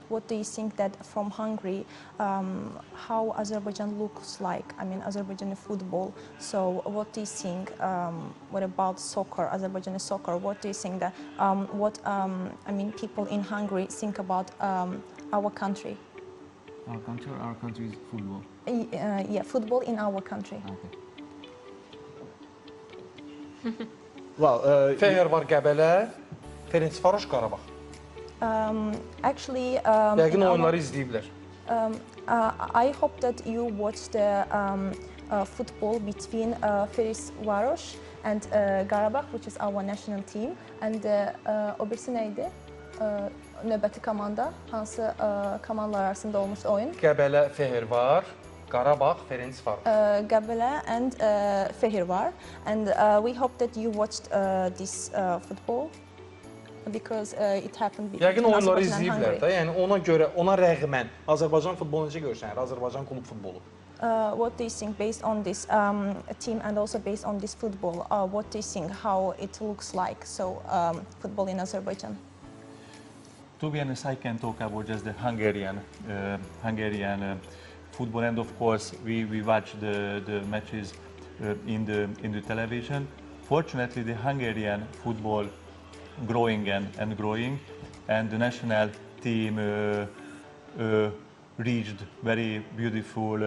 D: What do you think that from Hungary, how Azerbaijan looks like? I mean, Azerbaijani football. So, what do you think? What about soccer, Azerbaijani soccer? What do you think that? People in Hungary think about our country?
F: Our country or our country's football?
D: Yeah, football in our country.
F: Okay. Well,
B: Fehérvar Qəbələ, Ferencvaros Qarabağ. Yəqin oyunları izləyiblər.
D: I hope that you watched the football between Ferencvaros and Qarabağ, which is our national team. And o birisi nə idi? Növbəti komanda, hansı komandalar arasında olmuş oyun?
B: Qəbələ, Fehérvar, Qarabağ, Ferencvaros.
D: Qəbələ and Fehérvar. And we hope that you watched this football. Because it happened
B: Yəqin oyunları izləyiblər də, yəni ona görə, ona rəğmən Azərbaycan futbolu necə görsənir, Azərbaycan klub futbolu?
D: What do you think based on this team and also based on this football? What do you think how it looks like? So football in Azerbaijan.
E: to be honest, I can talk about just the Hungarian football, and of course we watch the matches in the television. Fortunately, the Hungarian football growing and growing, and the national team reached very beautiful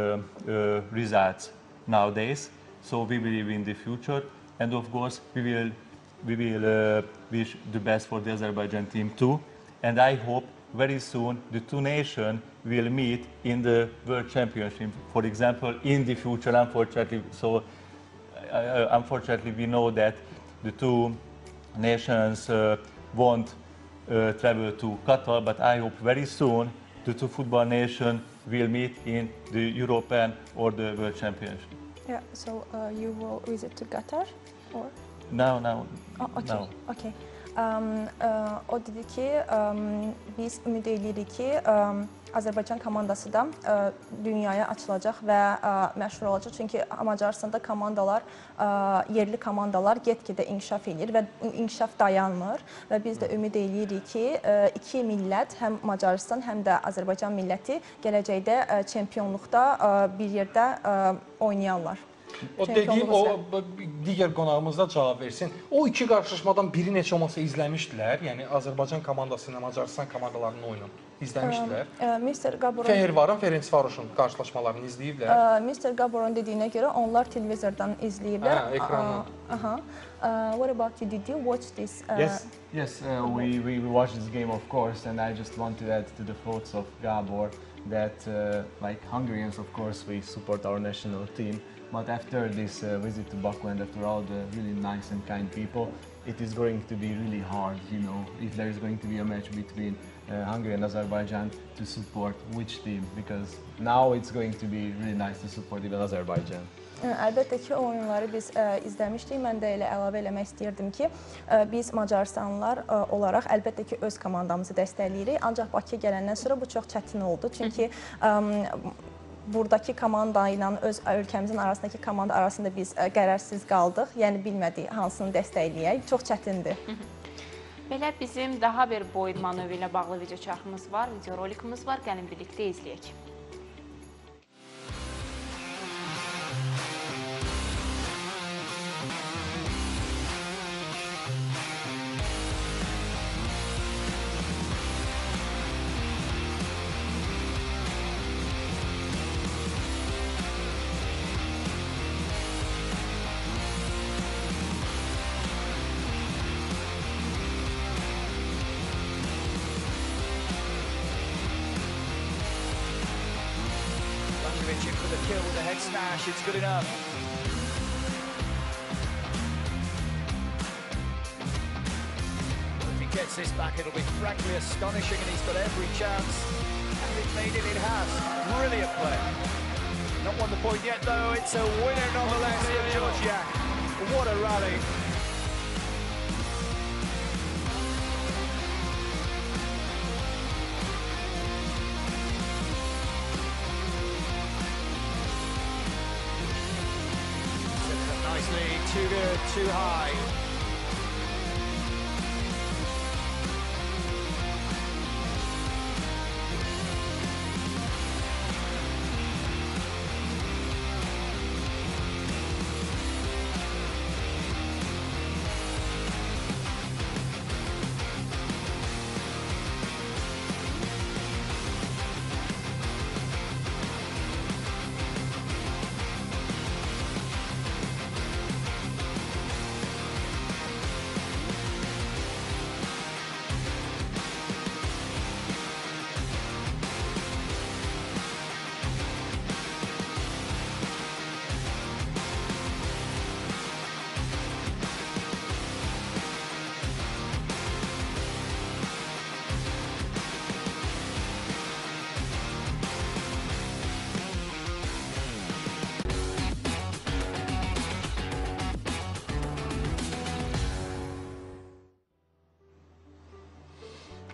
E: results nowadays. So we believe in the future, and of course we will wish the best for the Azerbaijan team too. And I hope very soon the two nations will meet in the World Championship, for example, in the future. Unfortunately, unfortunately we know that the two nations won't travel to Qatar, but I hope very soon the two football nations will meet in the European or the World Championship.
D: Yeah, so you will visit to Qatar or?
E: No.
D: Okay.
E: No.
D: Okay. O dedi ki, biz ümid edirik ki, Azərbaycan komandası da dünyaya açılacaq və məşhur olacaq. Çünki Macaristanda komandalar, yerli komandalar get-gedə inkişaf edir və inkişaf dayanmır. Və biz də ümid edirik ki, iki millət, həm Macaristan, həm də Azərbaycan milləti gələcəkdə çempionluqda bir yerdə oynayarlar.
B: O dediyim, o digər qonağımız da cavab versin. O iki qarşılaşmadan biri neçə olmasa izləmişdilər. Yəni Azərbaycan komandası ilə Macaristan komandalarının oyununu izləmişdilər.
D: Mr. Gaboron
B: Fehervarın, Ferencvaros'un qarşılaşmalarını izləyiblər.
D: Mr. Gaboron dediyinə görə onlar televizordan izləyiblər.
B: Ekrandan.
D: What about you? Did you watch this?
F: Yes, we watched this game, of course, and I just want to add to the thoughts of Gabor that, like Hungarians, of course, we support our national team. But after this visit to Baku and after all the really nice and kind people, it is going to be really hard, you know, if there is going to be a match between Hungary and Azerbaijan, to support which team, because now it's going to be really nice to support even Azerbaijan.
D: Əlbəttə ki, o oyunları biz izləmişdik. Mən də elə əlavə eləmək istəyirdim ki, biz Macaristanlılar olaraq əlbəttə ki, öz komandamızı dəstəkləyirik. Ancaq Bakıya gələndən sonra bu çox çətin oldu. Çünki buradakı komanda ilə öz ölkəmizin arasındakı komanda arasında biz qərarsiz qaldıq. Yəni bilmədik hansını dəstəkləyək. Çox çətindir.
A: Belə bizim daha bir boyun manövri ilə bağlı video çarxımız var, videorolikimiz var. Gəlin birlikdə izləyək.
G: In for the kill with a head smash, it's good enough. If he gets this back, it'll be frankly astonishing, and he's got every chance. And it made it, it has. Brilliant play. Not won the point yet, though. It's a winner nonetheless for Georgiak. What a rally. Nicely, too good, too high.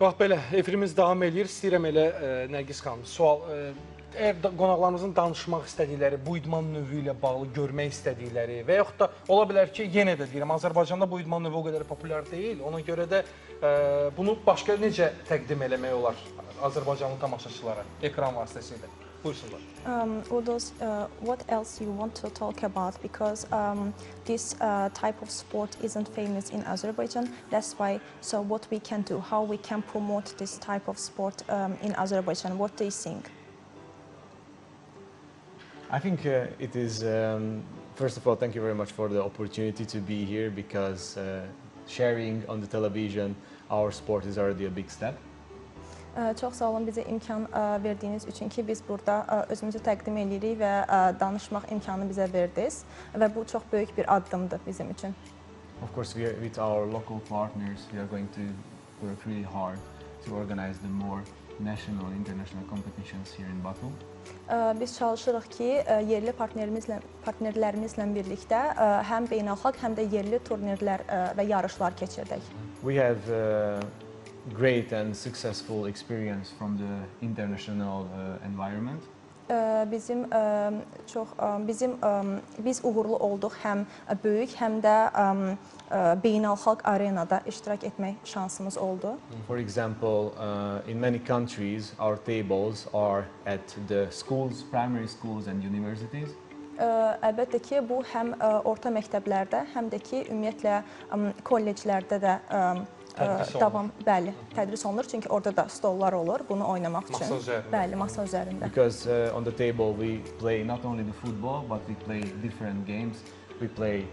B: Bax belə, efirimiz davam edir. İstəyirəm elə Nərgiz xanım, sual Əgər qonaqlarımızın danışmaq istədikləri, bu idman növü ilə bağlı görmək istədikləri və yaxud da ola bilər ki, yenə də deyirəm, Azərbaycanda bu idman növü o qədər populyar deyil. Ona görə də bunu başqa necə təqdim eləmək olar Azərbaycanlı tamaşaçılara ekran vasitəsilə? Buyursunlar.
D: What else you want to talk about? Because this type of sport isn't famous in Azerbaijan. That's why. So what we can do? How we can promote this type of sport in Azerbaijan? What do you think?
F: I think it is, first of all, thank you very much for the opportunity to be here because sharing on the television our sport is already a big step.
D: Çox sağ olun bizə imkan verdiyiniz üçün ki, biz burada özümüzü təqdim edirik və danışmaq imkanı bizə verdiniz və bu çox böyük bir addımdır bizim üçün.
F: Of course, with our local partners, we are going to work really hard to organize the more national, international competitions here in Baku.
D: Biz çalışırıq ki, yerli partnerlərimizlə birlikdə həm beynəlxalq, həm də yerli turnirlər və yarışlar keçirdək.
F: We have great and successful experience from the international environment. Biz uğurlu olduq həm böyük, həm də beynəlxalq arenada iştirak etmək şansımız oldu. For example, in many countries, our tables are at the schools, primary schools and universities.
D: Əlbəttə ki, bu həm orta məktəblərdə, həm də ki, ümumiyyətlə kolleclərdə də tədris olunur. Çünki orada da stollar olur, bunu oynamaq üçün.
B: Masa üzərində.
D: Bəli, masa üzərində.
F: Because on the table we play not only the football, but we play different games. We play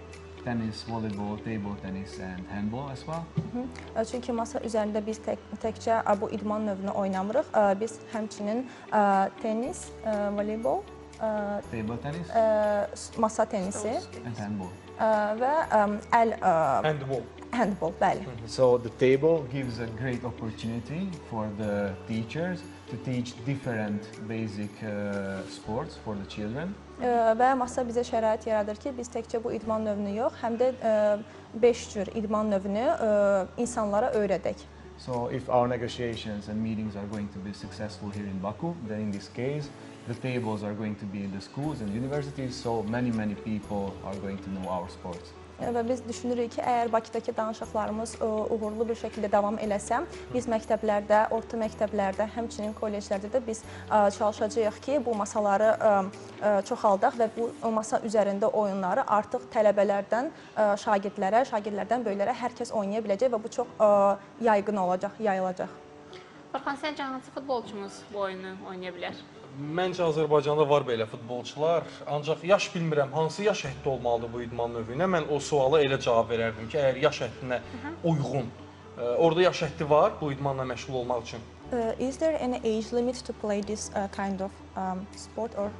F: tennis, volleyball, table tennis and handball as well.
D: Çünki masa üzərində biz təkcə bu idman növünü oynamırıq. Biz həmçinin tennis, voleybol,
F: table tennis,
D: masa tenisi
F: and handball.
D: Və handball, bəli.
F: So the table gives a great opportunity for the teachers to teach different basic sports for the children.
D: Və masa bizə şərait yaradır ki, biz təkcə bu idman növünü yox, həm də 5 cür idman növünü insanlara öyrədək.
F: So if our negotiations and meetings are going to be successful here in Baku, then in this case, the tables are going to be in the schools and universities, so many people are going to know our sports.
D: Və biz düşünürük ki, əgər Bakıdakı danışıqlarımız uğurlu bir şəkildə davam eləsə, biz məktəblərdə, orta məktəblərdə, həmçinin kolleclərdə də biz çalışacağıq ki, bu masaları çoxaldaq və bu masa üzərində oyunları artıq tələbələrdən şagirdlərə, şagirdlərdən böyüklərə hər kəs oynaya biləcək və bu çox yaygın olacaq, yayılacaq.
A: Orxan, səncə hansı futbolçumuz bu oyunu oynaya bilər?
B: Məncə Azərbaycanda var belə futbolçular, ancaq yaş bilmirəm, hansı yaş həddi olmalıdır bu idman növünə. Mən o suala elə cavab verərdim ki, əgər yaş həddinə uyğun, orada yaş həddi var bu idmanla məşğul olmaq üçün.
D: Is there any age limit to play this kind of sport or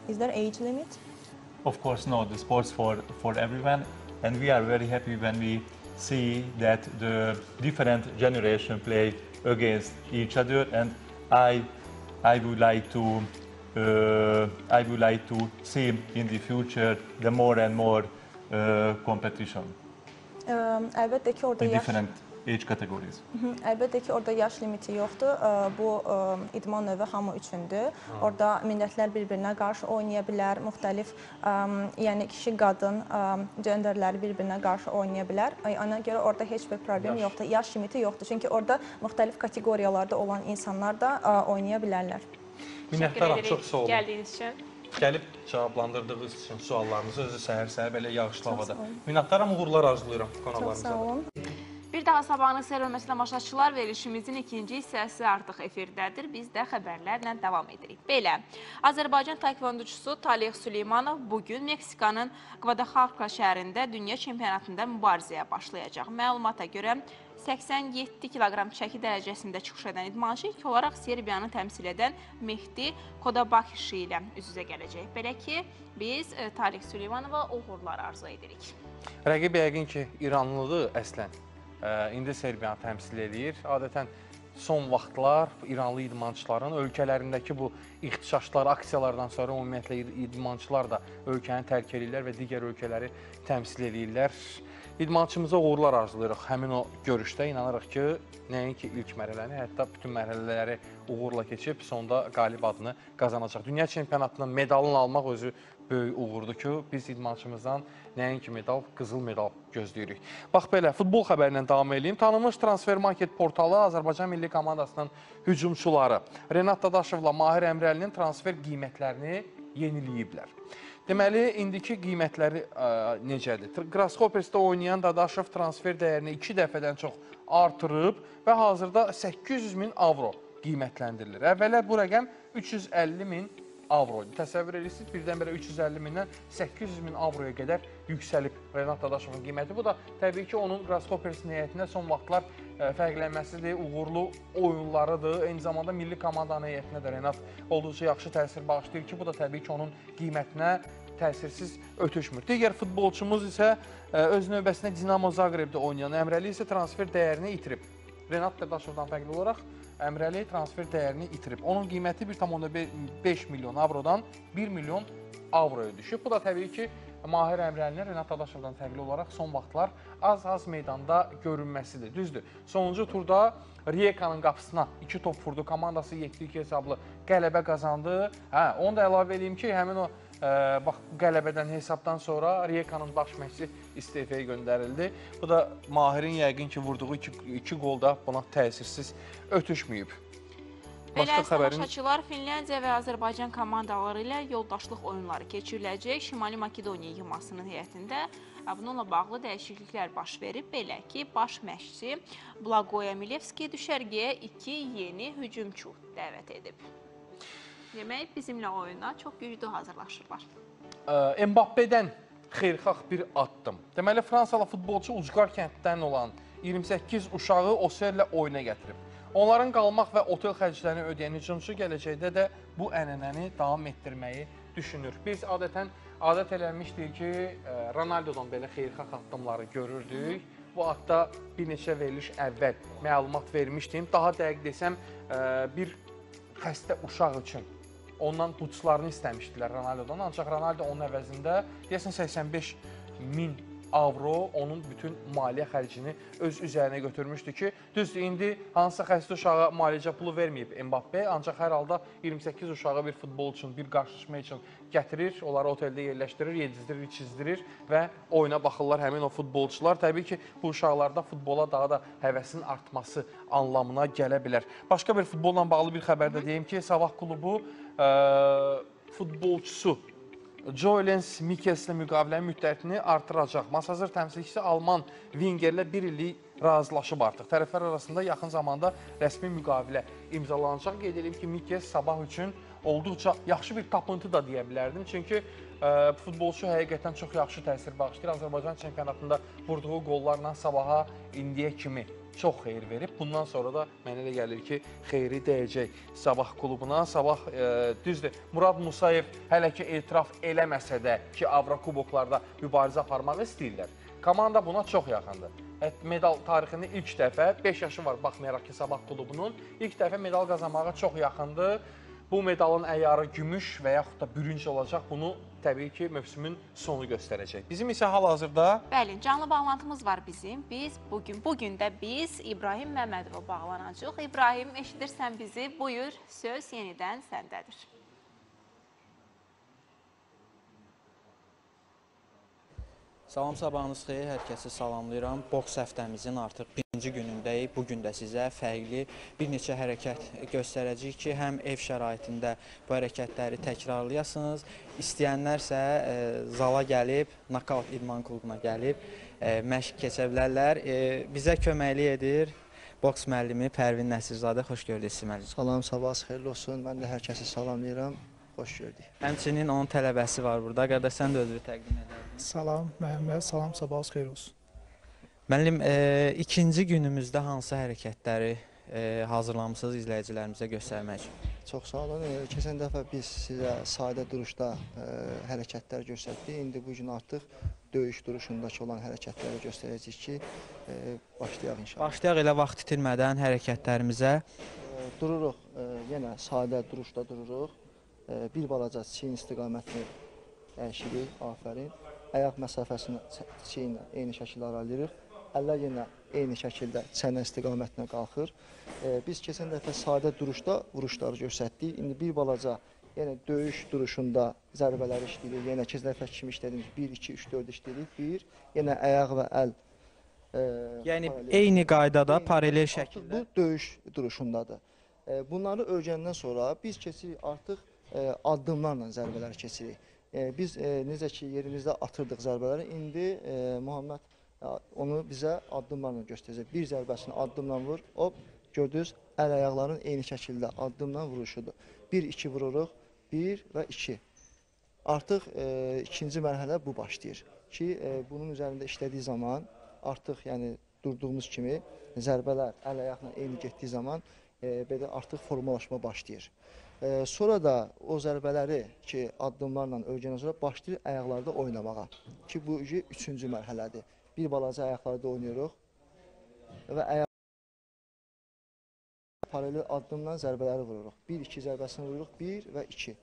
D: is there age limit?
E: Of course, no, the sport's for everyone, and we are very happy when we see that the different generation play against each other, and I would like to see in the future the more and more competition
D: Əlbəttə ki, orada
E: in different age categories.
D: Əlbəttə ki, orada yaş limiti yoxdur. Bu idman növü hamı üçündür. Orada millətlər bir-birinə qarşı oynaya bilər, müxtəlif, yəni kişi, qadın, genderləri bir-birinə qarşı oynaya bilər. Ona görə orada heç bir problem yoxdur, yaş limiti yoxdur. Çünki orada müxtəlif kateqoriyalarda olan insanlar da oynaya bilərlər.
B: Minnətdaram, çox sağ olun.
A: Gəldiyiniz üçün.
B: Gəlib cavablandırdığınız üçün suallarımızı özü səhər-səhər belə yağışlı havada. Minnətdaram, uğurlar arzulayıram qonaqlarımıza.
D: Çox sağ olun.
A: Bir daha sabahınız xeyir hörmətli tamaşaçılar, verilişimizin ikinci hissəsi artıq efirdədir. Biz də xəbərlərlə davam edirik. Belə, Azərbaycan taekvondoçusu Talih Süleymanov bugün Meksikanın Guadalajara şəhərində dünya çempionatında mübarizəyə başlayacaq. Məlumata görə 87 kiloqram çəki dərəcəsində çıxış edən idmançı ilk olaraq Serbiyanı təmsil edən Mehdi Kodabakishi ilə üz-üzə gələcək. Belə ki, biz Talih Süleymanova uğurlar arzu edirik.
B: Rəqib yəqin ki, İranlıdır əslən. İndi Serbiyanı təmsil edir. Adətən son vaxtlar İranlı idmançıların ölkələrindəki bu ixtişaşlar, aksiyalardan sonra ümumiyyətlə idmançılar da ölkəni tərk edirlər və digər ölkələri təmsil edirlər. İdmançımıza uğurlar arzulayırıq həmin o görüşdə. İnanırıq ki, nəinki ilk mərhələni, hətta bütün mərhələləri uğurla keçib sonda qalib adını qazanacaq. Dünya çempionatının medalını almaq özü böyük uğurdur ki, biz idmançımızdan nəinki medal, qızıl medal gözləyirik. Bax belə, futbol xəbərindən davam edeyim. Tanınmış transfer market portalı Azərbaycan milli komandasının hücumçuları Renat Dadaşovla Mahir Əmrəlinin transfer qiymətlərini yeniləyiblər. Deməli, indiki qiymətləri necədir? Grasshoppers-də oynayan Dadaşov transfer dəyərini 2 dəfədən çox artırıb və hazırda 800.000 avro qiymətləndirilir. Əvvəllər bu rəqəm 350.000 avroydu. Təsəvvür edirsiniz, birdən-birə 350.000-dən 800.000 avroya qədər yüksəlib Renat Dadaşovun qiyməti. Bu da təbii ki, onun Grasshoppers heyətində son vaxtlar fərqlənməsidir, uğurlu oyunlarıdır. Eyni zamanda milli komandanın heyətinə də Renat olduqca yaxşı təsir bağışlayır ki, bu da təbii ki, onun qiymətinə təsirsiz ötüşmür. Digər futbolçumuz isə öz növbəsində Dinamo Zagreb'də oynayan Əmrəli isə transfer dəyərini itirib. Renat Dadaşovdan fərqli olaraq Əmrəli transfer dəyərini itirib. Onun qiyməti 1,5 milyon avrodan 1 milyon avroya düşüb. Bu da təbii ki, Mahir Əmrəlinin Renat Dadaşovdan fərqli olaraq son vaxtlar az-az meydanda görünməsidir. Düzdür, sonuncu turda Riyekanın qapısına 2 top vurdu, komandası 7-2 hesablı qələbə qazandı. Onu da əlavə edeyim ki, həmin o qələbədən hesabdan sonra Riyekanın baş məşqçisi istefaya göndərildi. Bu da Mahirin yəqin ki, vurduğu 2 qolda buna təsirsiz ötüşməyib.
A: Belə tamaşaçılar Finlandiya və Azərbaycan komandaları ilə yoldaşlıq oyunları keçiriləcək. Şimali Makedoniya yığmasının heyətində bununla bağlı dəyişikliklər baş verib. Belə ki, baş məşqçi Blagoya Milevski düşərgəyə 2 yeni hücumçu dəvət edib. Demək, bizimlə oyuna çox güclü hazırlaşırlar.
B: Mbappe'dən xeyirxax bir addım. Deməli, Fransalı futbolçu Ucqar kənddən olan 28 uşağı Oserlə oyuna gətirib. Onların qalmaq və otel xərclərini ödəyən hücumçu gələcəkdə də bu ənənəni davam etdirməyi düşünür. Biz adət eləmişdik ki, Ronaldo'dan belə xeyirxax addımları görürdük. Bu adda bir neçə veriliş əvvəl məlumat vermişdim. Daha dəqiq desəm, bir xəstə uşaq üçün ondan buçlarını istəmişdilər Ronaldo'dan. Ancaq Ronaldo onun əvəzində deyəsən 85.000 avro onun bütün maliyyə xərcini öz üzərinə götürmüşdü ki, düzdür, indi hansısa xəstə uşağa maliyyəcə pulu verməyib Mbappe, ancaq hər halda 28 uşağı bir futbol üçün, bir qarşılaşma üçün gətirir, onları oteldə yerləşdirir, yedizdirir, içizdirir və oyuna baxırlar həmin o futbolçular. Təbii ki, bu uşaqlarda futbola daha da həvəsin artması anlamına gələ bilər. Başqa bir futbolla bağlı bir xəbərdə deyim ki, Sabah klubu futbolçusu Joelens Mikelslə müqavilənin müddətini artıracaq. Masazır təmsilçisi Alman Wingerlə 1 illik razılaşıb artıq. Tərəflər arasında yaxın zamanda rəsmi müqavilə imzalanacaq. Qeyd edelim ki, Mikels Sabah üçün olduqca yaxşı bir tapıntı da deyə bilərdim. Çünki futbolçu həqiqətən çox yaxşı təsir bağışlayır. Azərbaycan çempionatında vurduğu qollarla Sabaha indiyə kimi çox xeyir verib. Bundan sonra da mənə elə gəlir ki, xeyri dəyəcək Sabah klubuna. Sabah düzdür, Murad Musayev hələ ki etiraf eləməsə də ki, Avrokuboklarda mübarizə aparmaq istəyirlər. Komanda buna çox yaxındır. Medal tarixində ilk dəfə, 5 yaşı var baxmayaraq ki, Sabah klubunun ilk dəfə medal qazanmağa çox yaxındır. Bu medalın əyarı gümüş və yaxud da bürünc olacaq. Bunu təbii ki, mövsümün sonu göstərəcək. Bizim isə hal-hazırda...
A: Bəli, canlı bağlantımız var bizim. Bugün də biz İbrahim Məmmədova bağlanacaq. İbrahim, eşidirsən bizi? Buyur, söz yenidən səndədir.
H: Salam, sabahınız xeyir, hər kəsi salamlayıram. Boks həftəmizin artıq 1-ci günündəyik. Bugün də sizə fərqli bir neçə hərəkət göstərəcəyik ki, həm ev şəraitində bu hərəkətləri təkrarlayasınız. İstəyənlərsə zala gəlib, Knockout İdman klubuna gəlib məşq keçə bilərlər. Bizə köməklik edir boks müəllimi Pərvin Nəsirzadə. Xoş gördük sizi müəllim.
I: Salam, sabahınız xeyirli olsun. Mən də hər kəsi salamlayıram. Xoş gördük.
H: Həmçinin onun tələbəsi var burada. Qardaş, sən də özünü təqdim edərdin.
J: Salam, Məhəmməd. Salam, sabahınız xeyir olsun.
H: Müəllim, ikinci günümüzdə hansı hərəkətləri hazırlamışsınız izləyicilərimizə göstərmək üçün?
I: Çox sağ olun. Keçən dəfə biz sizə sadə duruşda hərəkətlər göstərdik. İndi bu gün artıq döyüş duruşundakı olan hərəkətləri göstərəcəyik ki, başlayaq inşallah.
H: Başlayaq elə vaxt itirmədən hərəkətlərimizə.
I: Dururuq, yenə sadə duruşda dururuq. Bir balaca çiyin istiqamətini dəyişirik, afərin. Ayaq məsafəsini çiyinlə eyni şəkildə aralayırıq əllər yenə eyni şəkildə çənə istiqamətinə qalxır. Biz keçən dəfə sadə duruşda vuruşları göstərdik. İndi bir balaca yenə döyüş duruşunda zərbələri işləyirik. Yenə keçən dəfə kimi işlədiyimiz 1, 2, 3, 4 işləyirik. 1, yenə ayaq və əl.
H: Yəni eyni qaydada paralel şəkildə.
I: Bu döyüş duruşundadır. Bunları öyrəndən sonra biz keçirik artıq addımlarla zərbələri keçirik. Biz necə ki yerimizdə atırdıq zərbələri, indi Muhammed onu bizə addımlarla göstərəcək. Bir zərbəsini addımla vur, hop, gördünüz, əl-ayaqların eyni şəkildə addımla vuruşudur. 1, 2 vururuq, 1 və 2. Artıq ikinci mərhələ bu başlayır ki, bunun üzərində işlədiyi zaman artıq yəni durduğumuz kimi zərbələr əl-ayaqla eyni getdiyi zaman belə artıq formalaşma başlayır. Sonra da o zərbələri ki, addımlarla öyrənən sonra başlayır ayaqlarda oynamağa ki, bu üçüncü mərhələdir. Bir balaca ayaqlarda oynayırıq və paralel addımla zərbələri vururuq. 1, 2 zərbəsini vururuq, 1 və 2.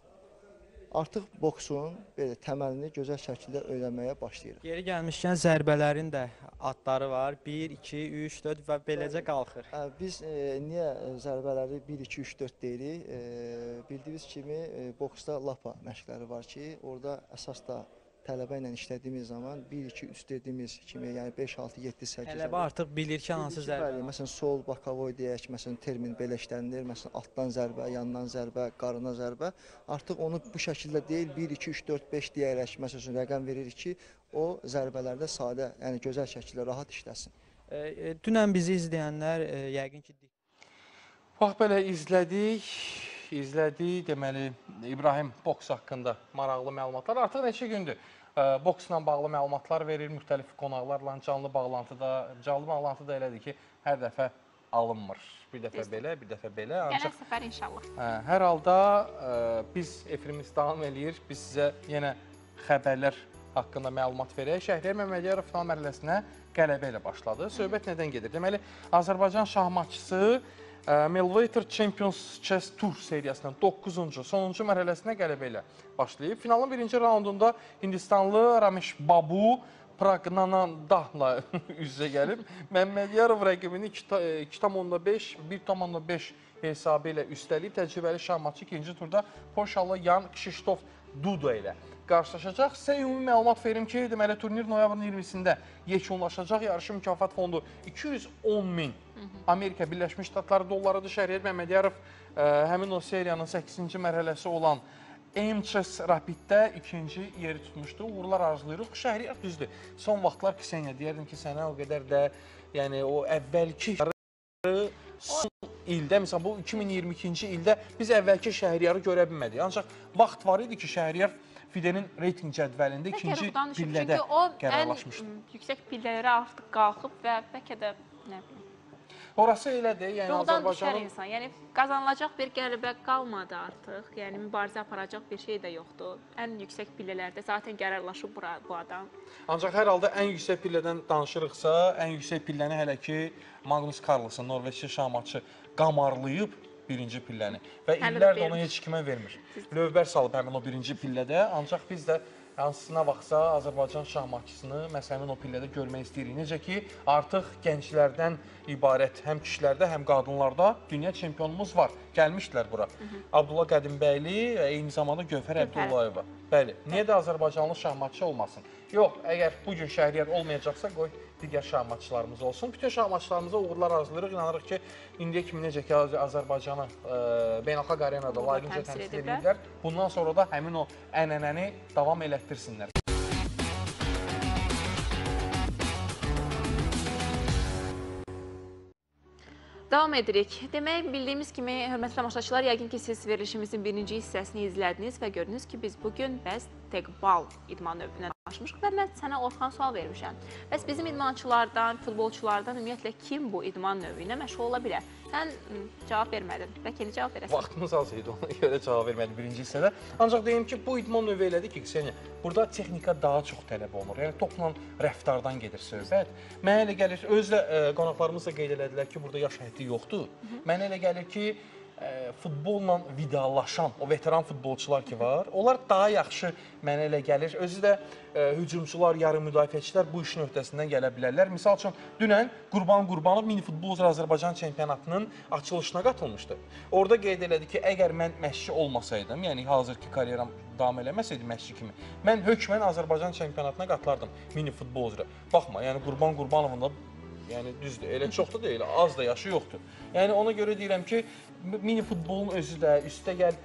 I: Artıq boksun belə təməlini gözəl şəkildə öyrənməyə başlayırıq.
H: Yeri gəlmişkən zərbələrin də adları var. 1, 2, 3, 4 və beləcə qalxır.
I: Biz niyə zərbələri 1, 2, 3, 4 deyirik? Bildiyiniz kimi boksda lapa məşqləri var ki, orada əsas da tələbə ilə işlədiyimiz zaman 1, 2, 3 dediyimiz kimi, yəni 5, 6, 7, 8...
H: Tələbə artıq bilir ki, hansı zərbə.
I: Məsələn, sol, bakavoy deyək, məsələn, termin belə işlənilir. Məsələn, altdan zərbə, yandan zərbə, qarına zərbə. Artıq onu bu şəkildə deyil, 1, 2, 3, 4, 5 deyərək, məsələn, rəqəm veririk ki, o zərbələrdə sadə, yəni gözəl şəkildə rahat işləsin.
H: Dünən bizi izləyənlər yəqin ki...
B: Bax, belə izlədik, deməli, İbrahim boks haqqında maraqlı məlumatlar. Artıq neçə gündür boksla bağlı məlumatlar verir, müxtəlif qonaqlarla canlı bağlantıda elədir ki, hər dəfə alınmır. Bir dəfə belə, bir dəfə belə.
A: Gələn səfər inşallah.
B: Hər halda biz efirimiz davam eləyir. Biz sizə yenə xəbərlər haqqında məlumat verək. Şəhriyar Məmmədiyarov final mərhələsinə qələbə ilə başladı. Söhbət nədən gedir? Deməli, Azərbaycan şahmatçısı Melwater Champions Chess Tour seriyasının 9-cu, sonuncu mərhələsinə qələbə ilə başlayıb. Finalın birinci raundunda Hindistanlı Ramesh Babu Pragnanandahla üz-üzə gəlib. Məmmədiyarov rəqibini 2,5, 1,5 hesabı ilə üstəliyib. Təcrübəli şahmatçı ikinci turda Polşalı Yan Krzysztof Duda ilə qarşılaşacaq. Sizə ümumi məlumat verim ki, deməli, turnir noyabrın 20-sində yekunlaşacaq. Yarışı mükafat fondu 210.000 Amerika Birləşmiş Ştatları dollarıdır. Şəhriyar Məmmədiyarov həmin o seriyanın 8-ci mərhələsi olan Aim-Chess Rapiddə ikinci yeri tutmuşdu. Uğurlar arzulayırıq. Şəhriyar düzdür. Son vaxtlar Kseniya deyərdim ki, sənə o qədər də, yəni o əvvəlki son ildə, məsələn, bu 2022-ci ildə biz əvvəlki Şəhriyarı görə bilmədik. Ancaq vaxt var idi ki, Şəhriyar Fidenin reyting cədvəlində ikinci pillədə qərarlaşmışdı.
A: Çünki o yüksək pillələrə artıq qalxıb və bəlkə də, nə bilim,
B: orası elədir, yəni
A: yoldan düşər
B: Azərbaycanın...
A: insan. Yəni, qazanılacaq bir qələbə qalmadı artıq. Yəni, mübarizə aparacaq bir şey də yoxdur. Ən yüksək pillələrdə zaten qərarlaşıb bu adam.
B: Ancaq hər halda ən yüksək pillədən danışırıqsa, ən yüksək pilləni hələ ki Magnus Carlsen, Norveçli şahmatçı qamarlayıb birinci pilləni və illərdə onu heç kimə vermir. Lövbər salıb həmin o birinci pillədə, ancaq biz də hansına vaxtsa Azərbaycan şahmatçısını məhz həmin o pillədə görmək istəyirik. Necə ki, artıq gənclərdən ibarət həm kişilərdə, həm qadınlarda dünya çempionumuz var. Gəlmişdilər bura. Abdullah Qədimbəyli, eyni zamanda Gövhər Əbdullayeva. Bəli, niyə də Azərbaycanlı şahmatçı olmasın? Yox, əgər bugün Şəhriyar olmayacaqsa, qoy digər şahmatçılarımız olsun. Bütün şahmatçılarımıza uğurlar arzulayırıq. İnanırıq ki, indiyə kimi necə ki, Azərbaycanı beynəlxalq arenada layiqincə təmsil edirlər. Bundan sonra da həmin o ənənəni davam elətdirsinlər.
A: Davam edirik. Demək, bildiyimiz kimi, hörmətli tamaşaçılar, yəqin ki, siz verilişimizin birinci hissəsini izlədiniz və gördünüz ki, biz bugün bəs teqbal idman növünə danışmışıq və mən sənə Orxan sual vermişəm. Bəs bizim idmançılardan, futbolçulardan ümumiyyətlə kim bu idman növü ilə məşğul ola bilər? Sən cavab vermədin. Bəlkə indi cavab verəsən.
B: Vaxtımız az idi, ona görə cavab vermədim birinci hissədə. Ancaq deyim ki, bu idman növü elədir ki, Kseniya, burada texnika daha çox tələb olunur. Yəni, topla rəftardan gedir söhbət. Mənə elə gəlir, özlə qonaqlarımız da qeyd elədilər ki, burada yaş həddi yoxdur. Mənə elə gəlir ki, futbolla vidalaşan o veteran futbolçular ki var, onlar daha yaxşı mənə elə gəlir. Özü də hücumçular, yarım müdafiəçilər bu işin öhdəsindən gələ bilərlər. Misal üçün, dünən Qurban Qurbanov mini futbol üzrə Azərbaycan çempionatının açılışına qatılmışdı. Orada qeyd elədi ki, əgər mən məşqçi olmasaydım, yəni hazırki karyeram davam eləməsəydi məşqçi kimi, mən hökmən Azərbaycan çempionatına qatılardım mini futbol üzrə. Baxma, yəni Qurban Qurbanovun da yəni düzdür, elə çox da deyil, az da yaşı yoxdur. Yəni ona görə deyirəm ki, mini futbolun özü də, üstəgəl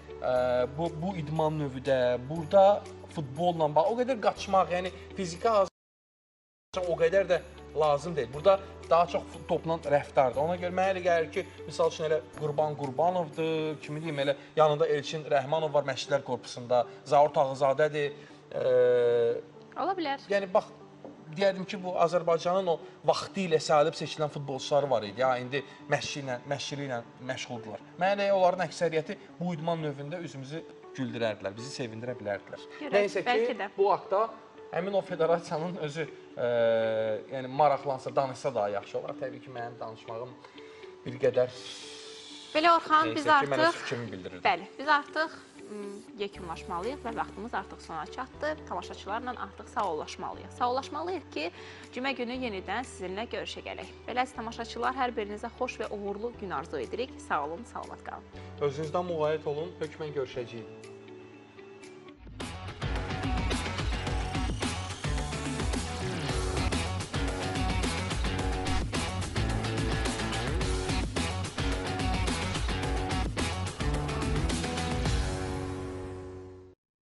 B: bu idman növü də, burada futbolla o qədər qaçmaq, yəni fiziki hazırlıq o qədər də lazım deyil. Burada daha çox topla rəftardır. Ona görə mənə elə gəlir ki, misal üçün elə Qurban Qurbanovdur, kimi deyim, elə yanında Elçin Rəhmanov var məşqçilər korpusunda, Zaur Tağızadədir.
A: Ola bilər.
B: Yəni bax, deyərdim ki, bu Azərbaycanın o vaxtı ilə sayılıb seçilən futbolçuları var idi. Ya indi məşqçiliklə məşğuldular. Mənə elə onların əksəriyyəti bu idman növündə üzümüzü güldürərdilər, bizi sevindirə bilərdilər. Nəysə ki, bu haqda həmin o federasiyanın özü yəni maraqlansa, danışsa daha yaxşı olar. Təbii ki, mənim danışmağım bir qədər
A: belə Orxan, biz artıq
B: mən öz fikrimi bildirirdim.
A: Bəli, biz artıq yekunlaşmalıyıq və vaxtımız artıq sona çatdı. Tamaşaçılarla artıq sağollaşmalıyıq. Sağollaşmalıyıq ki, cümə günü yenidən sizinlə görüşə gələk. Belə tamaşaçılar, hər birinizə xoş və uğurlu gün arzu edirik. Sağ olun, salamat qalın.
B: Özünüzdən müğayət olun, hökmən görüşəcəyik.